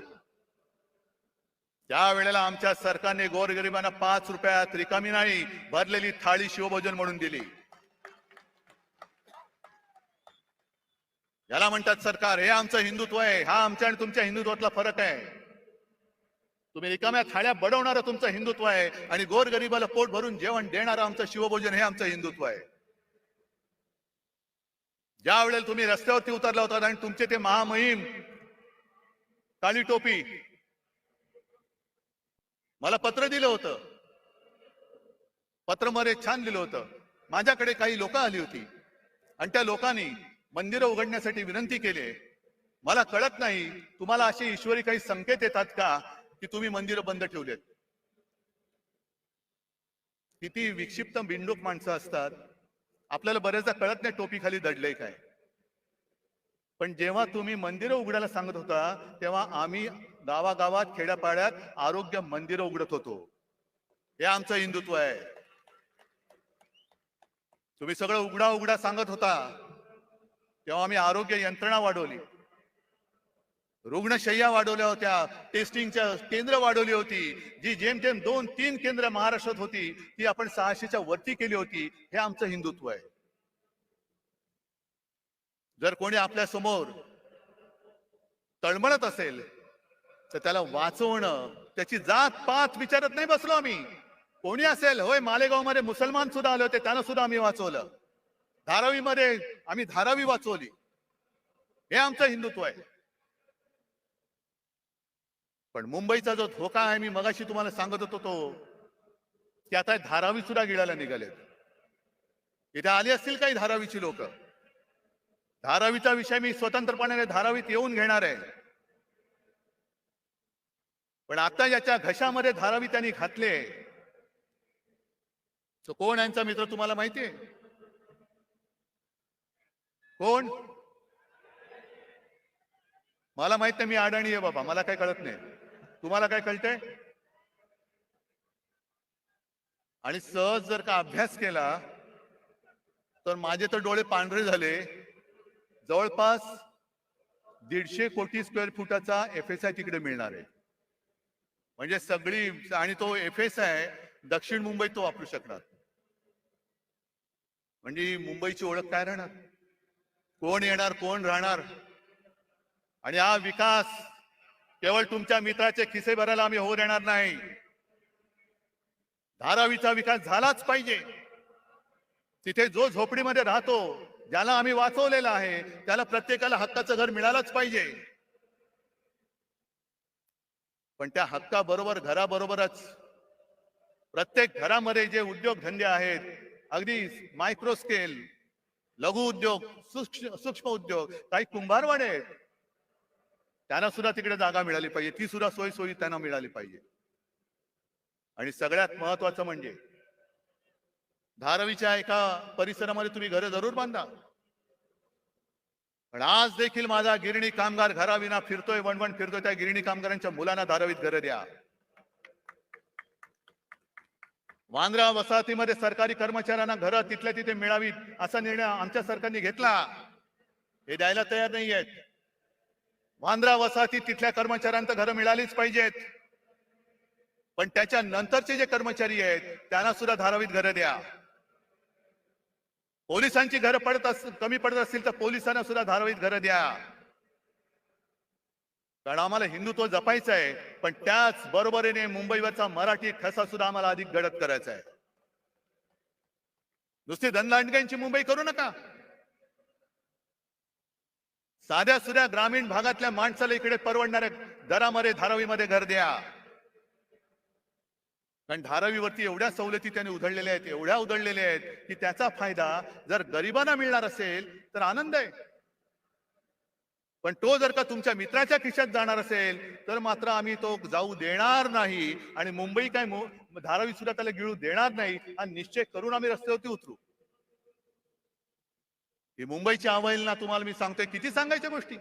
त्या वेळेला आमच्या सरकारने गोरगरिबांना 5 रुपयात रिकामी नाही भरलेली थाळी शिवभोजन म्हणून दिली. याला म्हणतात सरकार. हे आमचं हिंदुत्व आहे. हा आमच्या आणि तुमच्या हिंदुत्वातला फरक आहे. तुम्ही रिकाम्या थाळ्या बडवणारं तुमचं हिंदुत्व आहे आणि गोरगरिबाला पोट भरून जेवण देणारं आमचं शिवभोजन हे आमचं हिंदुत्व आहे. ज्या वेळेला तुम्ही रस्त्यावरती उतरला होता आणि तुमचे ते महामहिम काळी टोपी मला पत्र दिलं होतं, पत्रमध्ये छान लिहिलं होतं. माझ्याकडे काही लोक आली होती आणि त्या लोकांनी मंदिरं उघडण्यासाठी विनंती केली. मला कळत नाही तुम्हाला असे ईश्वरी काही संकेत येतात का की तुम्ही मंदिरं बंद ठेवलेत. किती विक्षिप्त बिंडूक माणसं असतात. आपल्याला बरेचदा कळत नाही टोपी खाली दडलंय काय. पण जेव्हा तुम्ही मंदिरं उघडायला सांगत होता तेव्हा आम्ही गावागावात खेड्यापाड्यात आरोग्य मंदिरं उघडत होतो. हे आमचं हिंदुत्व आहे. तुम्ही सगळं उघडा उघडा सांगत होता तेव्हा आम्ही आरोग्य यंत्रणा वाढवली, रुग्णशय्या वाढवल्या होत्या, टेस्टिंगच्या केंद्र वाढवली होती. जी जेमतेम 2-3 केंद्र महाराष्ट्रात होती ती आपण 600च्या वरती केली होती. हे आमचं हिंदुत्व आहे. जर कोणी आपल्या समोर तळमळत असेल तर त्याला वाचवणं, त्याची जात पात विचारत नाही बसलो आम्ही. कोणी असेल, होय मालेगाव मध्ये मुसलमान सुद्धा आले होते, त्यांना सुद्धा आम्ही वाचवलं. धारावीमध्ये आम्ही धारावी वाचवली. हे आमचं हिंदुत्व आहे. पण मुंबईचा जो धोका आहे मी मगाशी तुम्हाला सांगत होतो तो की आता धारावी सुद्धा गिळायला निघाले. इथे आली असतील काही धारावीची लोक? धारावीचा विषय मी स्वतंत्रपणे धारावीत येऊन घेणार आहे. पण आता याच्या घशामध्ये धारावी त्यांनी घातले. तो कोण यांचा मित्र तुम्हाला माहितीये? कोण? मला माहित नाही, मी अडाणी आहे बाबा, मला काय कळत नाही. तुम्हाला काय कळतंय? आणि सहज जर का अभ्यास केला तर माझे तर डोळे पांढरे झाले. जवळपास 150 कोटी स्क्वेअर फुटाचा FSI तिकडे मिळणार आहे. म्हणजे सगळी, आणि तो FSI दक्षिण मुंबईत तो वापरू शकणार. म्हणजे मुंबईची ओळख काय राहणार? कोण येणार, कोण राहणार? आणि हा विकास केवळ तुमच्या मित्राचे खिसे भरायला आम्ही होऊ देणार नाही. धारावीचा विकास झालाच पाहिजे. तिथे जो झोपडीमध्ये राहतो, ज्याला आम्ही वाचवलेलं आहे, त्याला प्रत्येकाला हक्काचं घर मिळालंच पाहिजे. पण त्या हक्काबरोबर घराबरोबरच प्रत्येक घरामध्ये जे उद्योगधंदे आहेत, अगदी मायक्रो स्केल, लघु उद्योग, सूक्ष्म उद्योग, काही कुंभारवाडे आहेत, त्यांना सुद्धा तिकडे जागा मिळाली पाहिजे. ती सुद्धा सोयी त्यांना मिळाली पाहिजे. आणि सगळ्यात महत्वाचं म्हणजे धारावीच्या एका परिसरामध्ये तुम्ही घरं जरूर बांधा. पण आज देखील माझा गिरणी कामगार घराविना फिरतोय, वणवण फिरतोय. त्या गिरणी कामगारांच्या मुलांना धारावीत घरं द्या. वांद्रा वसाहतीमध्ये सरकारी कर्मचाऱ्यांना घरं तिथल्या तिथे मिळावीत, असा निर्णय आमच्या सरकारने घेतला. हे द्यायला तयार नाही आहेत. वांद्रा वसाहतीत तिथल्या कर्मचाऱ्यांना घरं मिळालीच पाहिजेत. पण त्याच्या नंतरचे जे कर्मचारी आहेत त्यांना सुद्धा धारावीत घरं द्या. पोलिसांची घरं कमी पडत असतील तर पोलिसांना सुद्धा धारावीत घरं द्या. कारण आम्हाला हिंदुत्व जपायचं आहे, पण त्याच बरोबरीने मुंबईवरचा मराठी ठसा सुद्धा आम्हाला अधिक गडद करायचा आहे. नुसती धनदांडग्यांची मुंबई करू नका. साध्या सुध्या ग्रामीण भागातल्या माणसाला इकडे परवडणाऱ्या दरामध्ये धारावीमध्ये घर द्या. कारण धारावीवरती एवढ्या सवलती त्यांनी उधळलेल्या आहेत, एवढ्या उधळलेल्या आहेत की त्याचा फायदा जर गरिबांना मिळणार असेल तर आनंद आहे. पण तो जर का तुमच्या मित्राच्या खिशात जाणार असेल तर मात्र आम्ही तो जाऊ देणार नाही. आणि मुंबई काय धारावी सुद्धा त्याला गिळू देणार नाही. आणि निश्चय करून आम्ही रस्त्यावरती उतरू. ही मुंबईची अवहेलना तुम्हाला मी सांगतोय. किती सांगायच्या गोष्टी.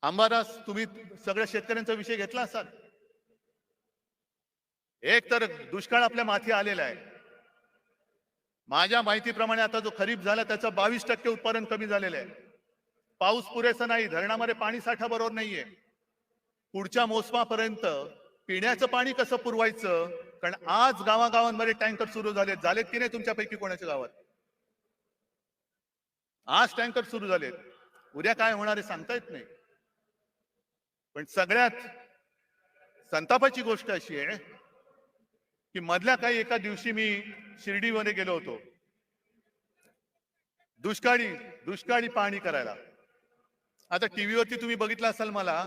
अंबादास, तुम्ही सगळ्या शेतकऱ्यांचा विषय घेतला असाल. एक तर दुष्काळ आपल्या माथी आलेला आहे. माझ्या माहितीप्रमाणे आता जो खरीप झाला त्याचं 22% उत्पादन कमी झालेलं आहे. पाऊस पुरेसा नाही, धरणामध्ये पाणी साठा बरोबर नाहीये. पुढच्या मोसमापर्यंत पिण्याचं पाणी कसं पुरवायचं? कारण आज गावागावांमध्ये टँकर सुरू झालेत की नाही तुमच्यापैकी कोणाच्या गावात? आज टँकर सुरू झालेत. उद्या काय होणार आहे सांगता येत नाही. पण सगळ्यात संतापाची गोष्ट अशी आहे की मधल्या काही एका दिवशी मी शिर्डीमध्ये गेलो होतो दुष्काळी पाहणी करायला. आता टीव्हीवरती तुम्ही बघितलं असाल, मला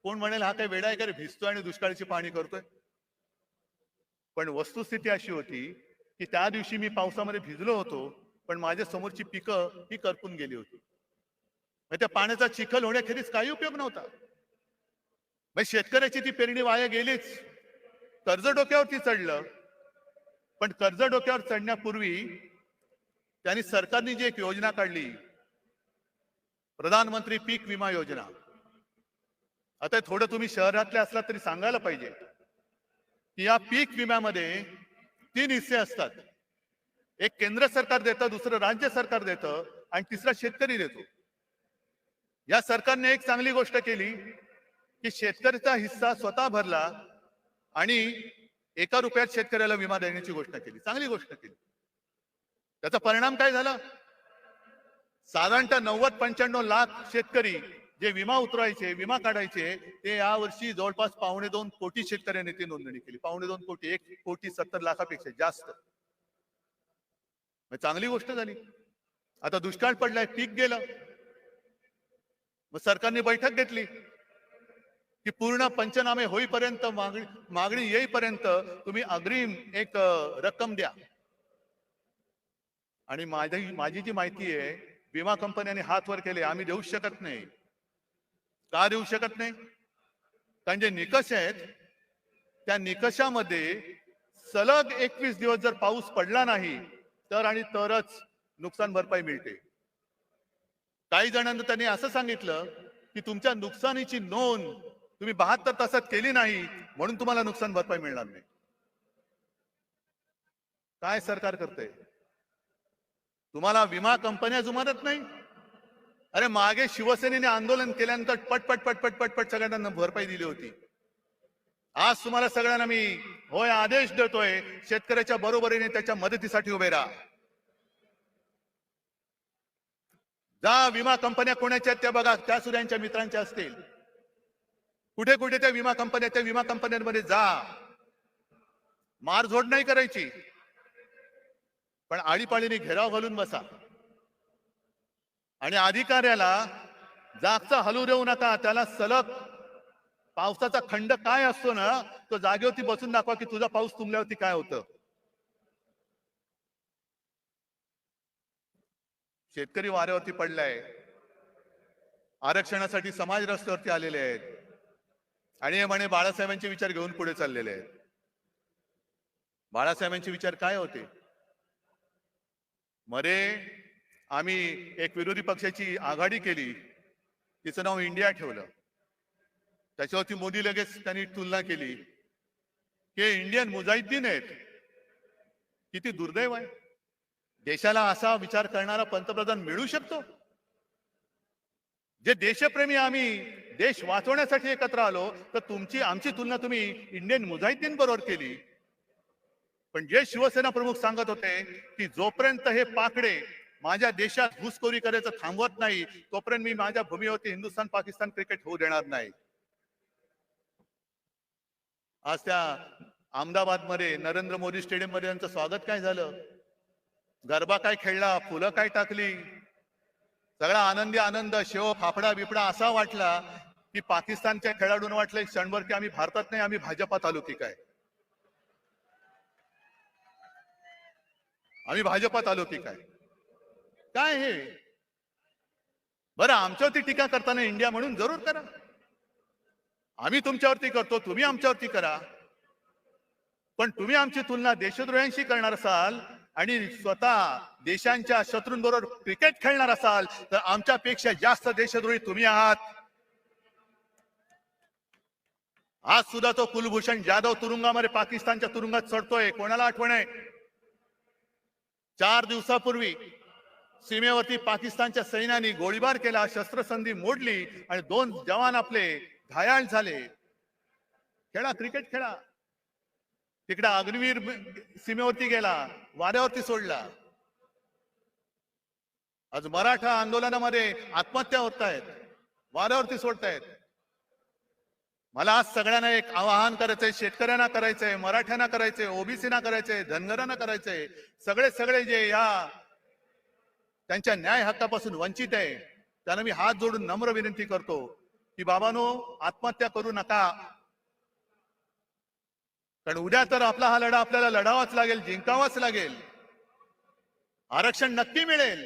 कोण म्हणेल हा काय वेडा आहे का रे, भिजतोय आणि दुष्काळाची पाहणी करतोय. पण वस्तुस्थिती अशी होती की त्या दिवशी मी पावसामध्ये भिजलो होतो, पण माझ्या समोरची पिकं ही करपून गेली होती. त्या पाण्याचा चिखल होण्याखेरीज काही उपयोग नव्हता. शेतकऱ्याची ती पेरणी वाया गेलीच. कर्ज डोक्यावरती चढलं. पण कर्ज डोक्यावर चढण्यापूर्वी त्यांनी सरकारने जी एक योजना काढली, प्रधानमंत्री पीक विमा योजना. आता थोडं तुम्ही शहरातले असला तरी सांगायला पाहिजे की या पीक विम्यामध्ये 3 हिस्से असतात. एक केंद्र सरकार देतं, दुसरं राज्य सरकार देतं आणि तिसरा शेतकरी देतो. या सरकारने एक चांगली गोष्ट केली की शेतकऱ्याचा हिस्सा स्वतः भरला आणि 1 रुपयात शेतकऱ्याला विमा देण्याची घोषणा केली. चांगली गोष्ट केली. त्याचा परिणाम काय झाला? साधारणतः 90-95 लाख शेतकरी जे विमा उतरायचे, विमा काढायचे, ते यावर्षी जवळपास 2.25 कोटी शेतकऱ्यांनी ती नोंदणी केली. 2.25 कोटी, 1,70,00,000पेक्षा जास्त. चांगली गोष्ट झाली. आता दुष्काळ पडलाय, पीक गेलं. मग सरकारने बैठक घेतली की पूर्ण पंचनामे होईपर्यंत, मागणी येईपर्यंत तुम्ही अग्रिम एक रक्कम द्या. आणि माझी जी माहिती आहे, विमा कंपन्यांनी हात वर केले, आम्ही देऊ शकत नाही. का देऊ शकत नाही? कारण जे निकष आहेत त्या निकषामध्ये सलग 21 दिवस जर पाऊस पडला नाही तर आणि तरच नुकसान भरपाई मिळते. काही जणांना त्यांनी असं सांगितलं की तुमच्या नुकसानीची नोंद तुम्ही 72 तासात केली नाही म्हणून तुम्हाला नुकसान भरपाई मिळणार नाही. काय सरकार करते? तुम्हाला विमा कंपन्या जुमानत नाही? अरे मागे शिवसेनेने आंदोलन केल्यानंतर पटपट पटपट पटपट सगळ्यांना भरपाई दिली होती. आज तुम्हाला सगळ्यांना मी होय आदेश देतोय, शेतकऱ्याच्या बरोबरीने त्याच्या मदतीसाठी उभे राहा. जा विमा कंपन्या कोणाच्या त्या बघा, त्या सूर्यांच्या मित्रांच्या असतील. कुठे कुठे त्या विमा कंपन्यांमध्ये जा. मारझोड नाही करायची, पण आळीपाळीने घेराव घालून बसा आणि अधिकाऱ्याला जागचा हलू देऊ नका. त्याला सलग पावसाचा खंड काय असतो ना, तो जागेवरती बसून दाखवा की तुझा पाऊस तुंबल्यावरती काय होतं. शेतकरी वाऱ्यावरती पडलाय, आरक्षणासाठी समाज रस्त्यावरती आलेले आहेत आणि हे म्हणे बाळासाहेबांचे विचार घेऊन पुढे चाललेले आहेत. बाळासाहेबांचे विचार काय होते? मरे आम्ही एक विरोधी पक्षाची आघाडी केली, तिचं नाव इंडिया ठेवलं. त्याच्यावरती मोदी लगेच त्यांनी तुलना केली की इंडियन मुजाहिद्दीन आहेत. किती दुर्दैव आहे. देशाला असा विचार करणारा पंतप्रधान मिळू शकतो? जे देशप्रेमी आम्ही देश वाचवण्यासाठी एकत्र आलो, तर आमची तुलना तुम्ही इंडियन मुजाहिद्दीन बरोबर केली. पण जे शिवसेना प्रमुख सांगत होते की जोपर्यंत हे पाकडे माझ्या देशात घुसखोरी करायचं थांबवत नाही तोपर्यंत मी माझ्या भूमीवरती हिंदुस्थान पाकिस्तान क्रिकेट होऊ देणार नाही. आज त्या अहमदाबाद मध्ये नरेंद्र मोदी स्टेडियम मध्ये त्यांचं स्वागत काय झालं, गरबा काय खेळला, फुलं काय टाकली, सगळा आनंदी आनंद, शेव फाफडा बिपडा असा वाटला की पाकिस्तानच्या खेळाडूंना वाटलं एक क्षणभर की आम्ही भारतात नाही, आम्ही भाजपात आलो की काय, आम्ही भाजपात आलो की काय. काय हे बरं, आमच्यावरती टीका करताना इंडिया म्हणून जरूर करा. आम्ही तुमच्यावरती करतो, तुम्ही आमच्यावरती करा. पण तुम्ही आमची तुलना देशद्रोह्यांशी करणार असाल आणि स्वतः देशांच्या शत्रूंबरोबर क्रिकेट खेळणार असाल तर आमच्यापेक्षा जास्त देशद्रोही तुम्ही आहात. आज सुद्धा तो कुलभूषण जाधव तुरुंगामध्ये पाकिस्तानच्या तुरुंगात चढतोय. कोणाला आठवण आहे? 4 दिवसापूर्वी सीमेवरती पाकिस्तानच्या सैन्याने गोळीबार केला, शस्त्रसंधी मोडली आणि 2 जवान आपले घायाळ झाले. खेळा, क्रिकेट खेळा. तिकडे अग्निवीर सीमेवरती गेला, वाऱ्यावरती सोडला. आज मराठा आंदोलनामध्ये आत्महत्या होत आहेत, वाऱ्यावरती सोडतायत. मला आज सगळ्यांना एक आवाहन करायचंय, शेतकऱ्यांना करायचंय, मराठ्यांना करायचंय, ओबीसीना करायचंय, धनगरांना करायचंय, सगळे जे या त्यांच्या न्याय हक्कापासून वंचित आहे त्यांना मी हात जोडून नम्र विनंती करतो की बाबांनो, आत्महत्या करू नका. कारण उद्या तर आपला हा लढा आपल्याला लढावाच लागेल, जिंकावाच लागेल. आरक्षण नक्की मिळेल,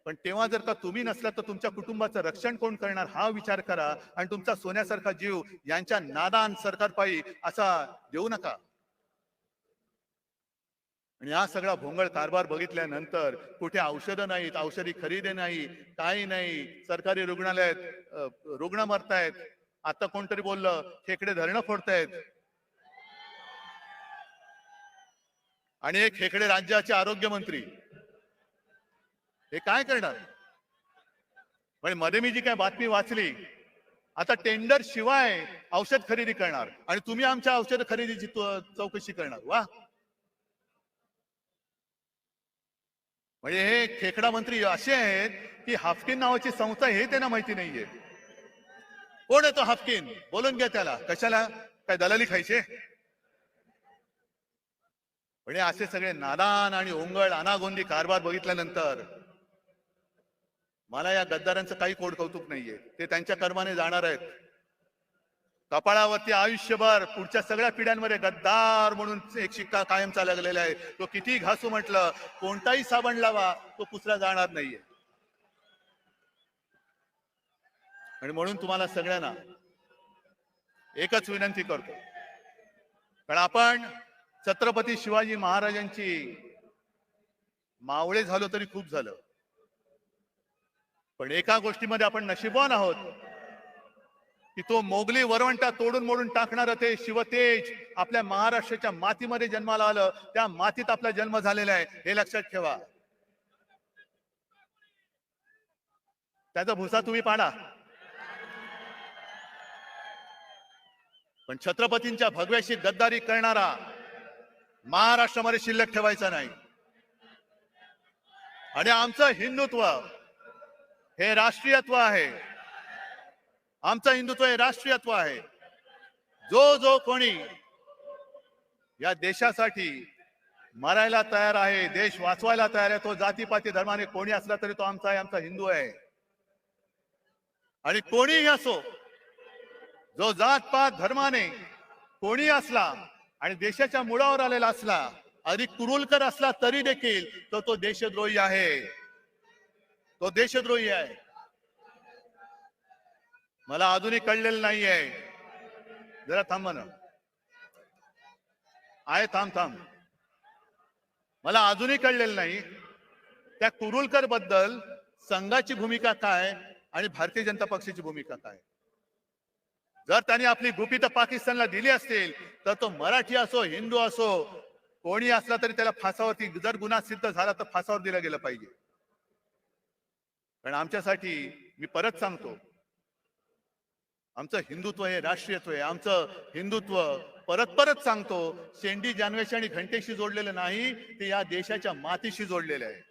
पण तेव्हा जर का तुम्ही नसला तर तुमच्या कुटुंबाचं रक्षण कोण करणार हा विचार करा. आणि तुमचा सोन्यासारखा जीव यांच्या नादान सरकारपायी असा देऊ नका. आणि हा सगळा भोंगळ कारभार बघितल्यानंतर कुठे औषधं नाहीत, औषधी खरेदी नाही, काही नाही. सरकारी रुग्णालयात रुग्ण मरतायत. आता कोणतरी बोललं खेकडे धरणं फोडतायत आणि एक खेकडे राज्याचे आरोग्य मंत्री हे काय करणार? पण मध्ये मी जी काय बातमी वाचली, आता टेंडर शिवाय औषध खरेदी करणार आणि तुम्ही आमच्या औषध खरेदीची चौकशी करणार. वा, म्हणजे हे खेकडा मंत्री असे आहेत की हाफकिन नावाची संस्था हे त्यांना माहिती नाहीये. कोण आहे तो हाफकिन? बोलून घ्या त्याला. कशाला? काय दलाली खायचे? म्हणजे असे सगळे नादान आणि ओंगळ अनागोंदी कारभार बघितल्यानंतर मला या गद्दारांचं काही कोड कौतुक नाहीये. ते त्यांच्या कर्माने जाणार आहेत. कपाळावरती आयुष्यभर पुढच्या सगळ्या पिढ्यांमध्ये गद्दार म्हणून एक शिक्का कायम चाललेला आहे. तो किती घासू म्हटलं, कोणताही साबण लावा, तो पुसला जाणार नाहीये. आणि म्हणून तुम्हाला सगळ्यांना एकच विनंती करतो, कारण आपण छत्रपती शिवाजी महाराजांची मावळे झालो तरी खूप झालं, पण एका गोष्टीमध्ये आपण नशीबवान आहोत की तो मोगली वरवंटा तोडून मोडून टाकणारं ते शिवतेज आपल्या महाराष्ट्राच्या मातीमध्ये जन्माला आलं. त्या मातीत आपला जन्म झालेला आहे, हे लक्षात ठेवा. त्याचा भुसा तुम्ही पाडा, पण छत्रपतींच्या भगव्याशी गद्दारी करणारा महाराष्ट्रामध्ये शिल्लक ठेवायचा नाही. आणि आमचं हिंदुत्व हे राष्ट्रीयत्व आहे. आमचं हिंदुत्व हे राष्ट्रीयत्व आहे. जो कोणी या देशासाठी मरायला तयार आहे, देश वाचवायला तयार आहे, तो जातीपाती धर्माने कोणी असला तरी तो आमचा आहे, आमचा हिंदू आहे. आणि कोणीही असो, जो जातपात धर्माने कोणी असला आणि देशाच्या मुळावर आलेला असला, अधिक कुरुलकर असला तरी देखील तो देशद्रोही आहे. तो देशद्रोही आहे. मला अजूनही कळलेलं नाहीये. जरा थांबा ना. आहे, थांब. मला अजूनही कळलेलं नाही त्या कुरुलकर बद्दल संघाची भूमिका काय आणि भारतीय जनता पक्षाची भूमिका काय. जर त्यांनी आपली गुपितं पाकिस्तानला दिली असतील तर तो मराठी असो, हिंदू असो, कोणी असला तरी त्याला फासावरती, जर गुन्हा सिद्ध झाला तर फासावर दिला गेलं पाहिजे. पण आमच्यासाठी, मी परत सांगतो, आमचं हिंदुत्व हे राष्ट्रीयत्व आहे. आमचं हिंदुत्व परत सांगतो, शेंडी जानवेशी आणि घंटेशी जोडलेलं नाही, ते या देशाच्या मातीशी जोडलेलं आहे.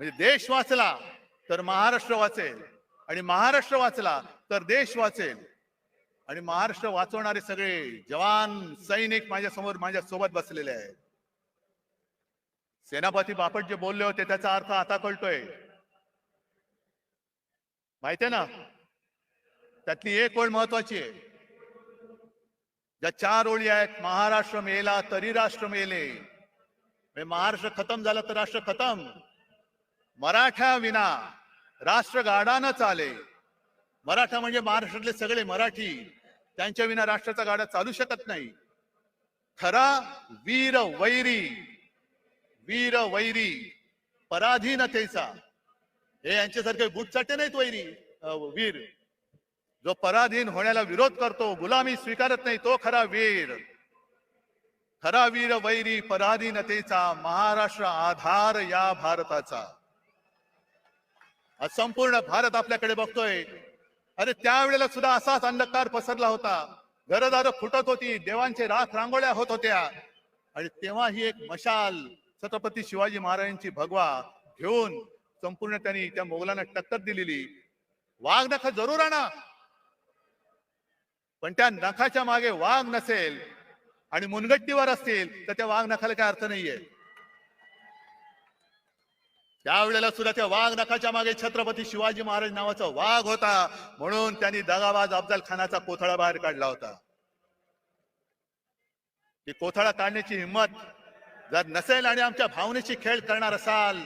म्हणजे देश वाचला तर महाराष्ट्र वाचेल, आणि महाराष्ट्र वाचला तर देश वाचेल. आणि महाराष्ट्र वाचवणारे सगळे जवान सैनिक माझ्या समोर, माझ्या सोबत बसलेले आहेत. सेनापती बापट जे बोलले होते त्याचा अर्थ आता कळतोय, माहितीये ना. त्यातली एक ओळ महत्वाची आहे. ज्या 4 ओळी आहेत, महाराष्ट्र मेला तरी राष्ट्र मेले. महाराष्ट्र खतम झाला तर राष्ट्र खतम. मराठा विना राष्ट्र गाडा न चाले. मराठा म्हणजे महाराष्ट्रातले सगळे मराठी, त्यांच्या विना राष्ट्राचा गाडा चालू शकत नाही. खरा वीर वैरी पराधीनतेचा, हे यांच्यासारखे गुटचाटे नाहीत वैरी. वीर जो पराधीन होण्याला विरोध करतो, गुलामी स्वीकारत नाही, तो खरा वीर. खरा वीर वैरी पराधीनतेचा, महाराष्ट्र आधार या भारताचा. आज संपूर्ण भारत आपल्याकडे बघतोय. अरे त्यावेळेला सुद्धा असाच अंधकार पसरला होता, घरदारं फुटत होती, देवांचे राख रांगोळ्या होत होत्या. आणि तेव्हा ही एक मशाल छत्रपती शिवाजी महाराजांची भगवा घेऊन संपूर्ण त्यांनी त्या मोगलांना टक्कर दिलेली. वाघ नख जरूर आणा, पण त्या नखाच्या मागे वाघ नसेल आणि मुनगट्टीवर असतील तर त्या वाघ नखाला काय अर्थ नाहीये. त्यावेळेला सुद्धा त्या वाघ नखाच्या मागे छत्रपती शिवाजी महाराज नावाचा वाघ होता, म्हणून त्यांनी दगाबाज अफजल खानाचा कोथळा बाहेर काढला होता. ती कोथळा काढण्याची हिंमत जर नसेल आणि आमच्या भावनेची खेळ करणार असाल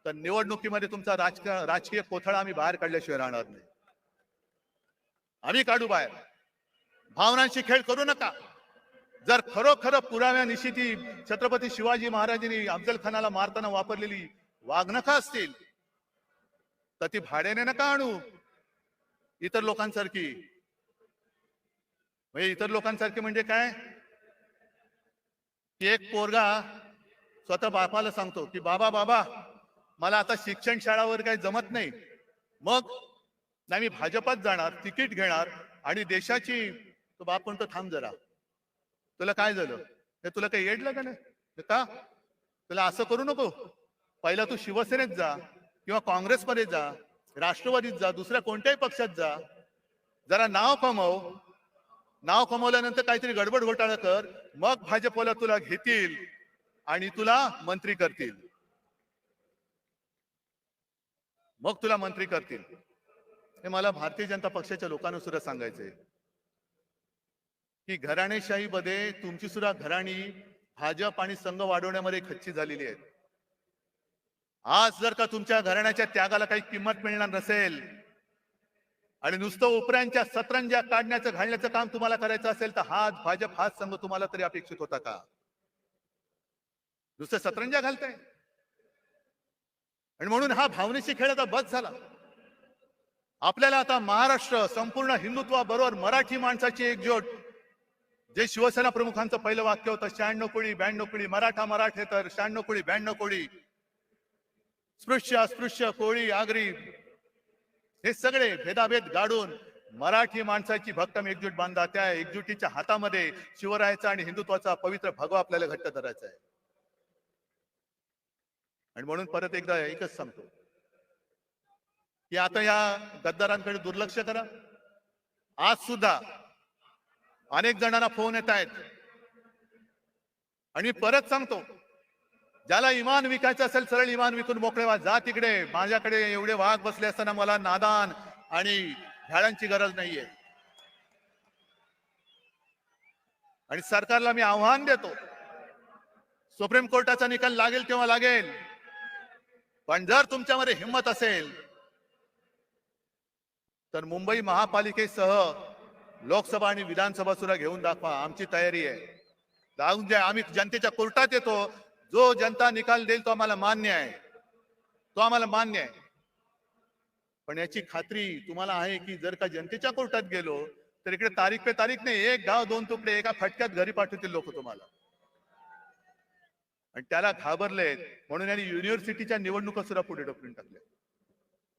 तर निवडणुकीमध्ये तुमचा राजकीय कोथळा आम्ही बाहेर काढल्याशिवाय राहणार नाही. आम्ही काढू बाहेर. भावनांशी खेळ करू नका. जर खरोखर पुराव्यानिशी ती छत्रपती शिवाजी महाराजांनी अफजल खानाला मारताना वापरलेली वाघनखा असतील तर ती भाड्याने नका आणू. इतर लोकांसारखी. इतर लोकांसारखी म्हणजे काय, की एक पोरगा स्वतः बापाला सांगतो की बाबा मला आता शिक्षण शाळावर काही जमत नाही, मग नाही मी भाजपात जाणार, तिकीट घेणार आणि देशाची. तो बाप म्हणतो थांब जरा, तुला काय झालं, हे तुला काही येडलं का नाही का, तुला असं करू नको. पहिला तू शिवसेनेत जा किंवा काँग्रेसमध्ये जा, राष्ट्रवादीत जा, दुसऱ्या कोणत्याही पक्षात जा, जरा नाव कमव. नाव कमवल्यानंतर काहीतरी गडबड घोटाळा कर, मग भाजपला तुला घेतील आणि तुला मंत्री करतील. हे मला भारतीय जनता पक्षाच्या लोकांना सुद्धा सांगायचंय की घराणेशाहीमध्ये तुमची सुद्धा घराणी भाजप आणि संघ वाढवण्यामध्ये खच्ची झालेली आहेत. आज जर का तुमच्या घराण्याच्या त्यागाला काही किंमत मिळणार नसेल आणि नुसतं उपऱ्यांच्या सतरंज्या काढण्याचं घालण्याचं काम तुम्हाला करायचं असेल तर हाच भाजप हाच संघ तुम्हाला तरी अपेक्षित होता का? नुसतं सतरंज्या घालताय. आणि म्हणून हा भावनेशी खेळ आता बस झाला. आपल्याला आता महाराष्ट्र संपूर्ण हिंदुत्वाबरोबर मराठी माणसाची एकजूट, जे शिवसेना प्रमुखांचं पहिलं वाक्य होतं 96 कोळी 92 कोळी मराठा मराठेतर 96 कोळी 92 कोळी, स्पृश्य अस्पृश्य कोळी आगरी हे सगळे भेदाभेद गाडून मराठी माणसाची भक्कम एकजूट बांधा. त्या एकजुटीच्या हातामध्ये शिवरायाचा आणि हिंदुत्वाचा पवित्र भगवा आपल्याला घट्ट धरायचा आहे. आणि म्हणून परत एकदा एकच सांगतो की आता या गद्दारांकडे दुर्लक्ष करा. आज सुद्धा अनेक जणांना फोन येत आहेत आणि परत सांगतो, ज्याला इमान विकायचं असेल सरळ इमान विकून मोकळे व्हा. जा तिकडे, माझ्याकडे एवढे वाघ बसले असताना मला नादान आणि झाडांची गरज नाहीये. आणि सरकारला मी आव्हान देतो, सुप्रीम कोर्टाचा निकाल लागेल तेव्हा लागेल, पण जर तुमच्यामध्ये हिंमत असेल तर मुंबई महापालिकेसह लोकसभा आणि विधानसभा सुद्धा घेऊन दाखवा. आमची तयारी आहे. जाऊन द्या, आम्ही जनतेच्या कोर्टात येतो. जो जनता निकाल देईल तो आम्हाला मान्य आहे, तो आम्हाला मान्य आहे. पण याची खात्री तुम्हाला आहे की जर का जनतेच्या कोर्टात गेलो तर इकडे तारीख पे तारीख नाही, एक गाव दोन तुकडे एका फटक्यात घरी पाठवतील लोक तुम्हाला. आणि त्याला घाबरलेत म्हणून यांनी युनिव्हर्सिटीच्या निवडणुका सुद्धा पुढे ढकलून टाकल्या.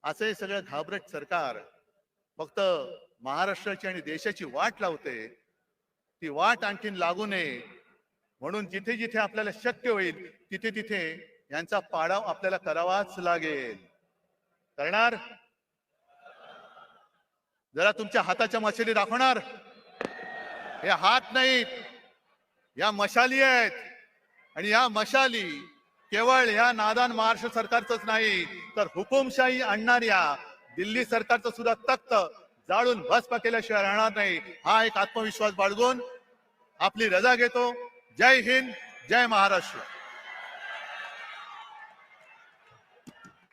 असं हे सगळं घाबरट सरकार फक्त महाराष्ट्राची आणि देशाची वाट लावते. ती वाट आणखीन लागू नये म्हणून जिथे जिथे आपल्याला शक्य होईल तिथे तिथे यांचा पाडाव आपल्याला करावाच लागेल. करणार? जरा तुमच्या हाताच्या मशाली दाखवणार? हे हात नाहीत, या मशाली आहेत. आणि या मशाली केवळ या नादान महाराष्ट्र सरकारचंच नाही तर हुकुमशाही आणणाऱ्या दिल्ली सरकारचं सुद्धा तख्त जाळून भस्म केल्याशिवाय राहणार नाही. हा एक आत्मविश्वास बाळगून आपली रजा घेतो. जय हिंद, जय महाराष्ट्र.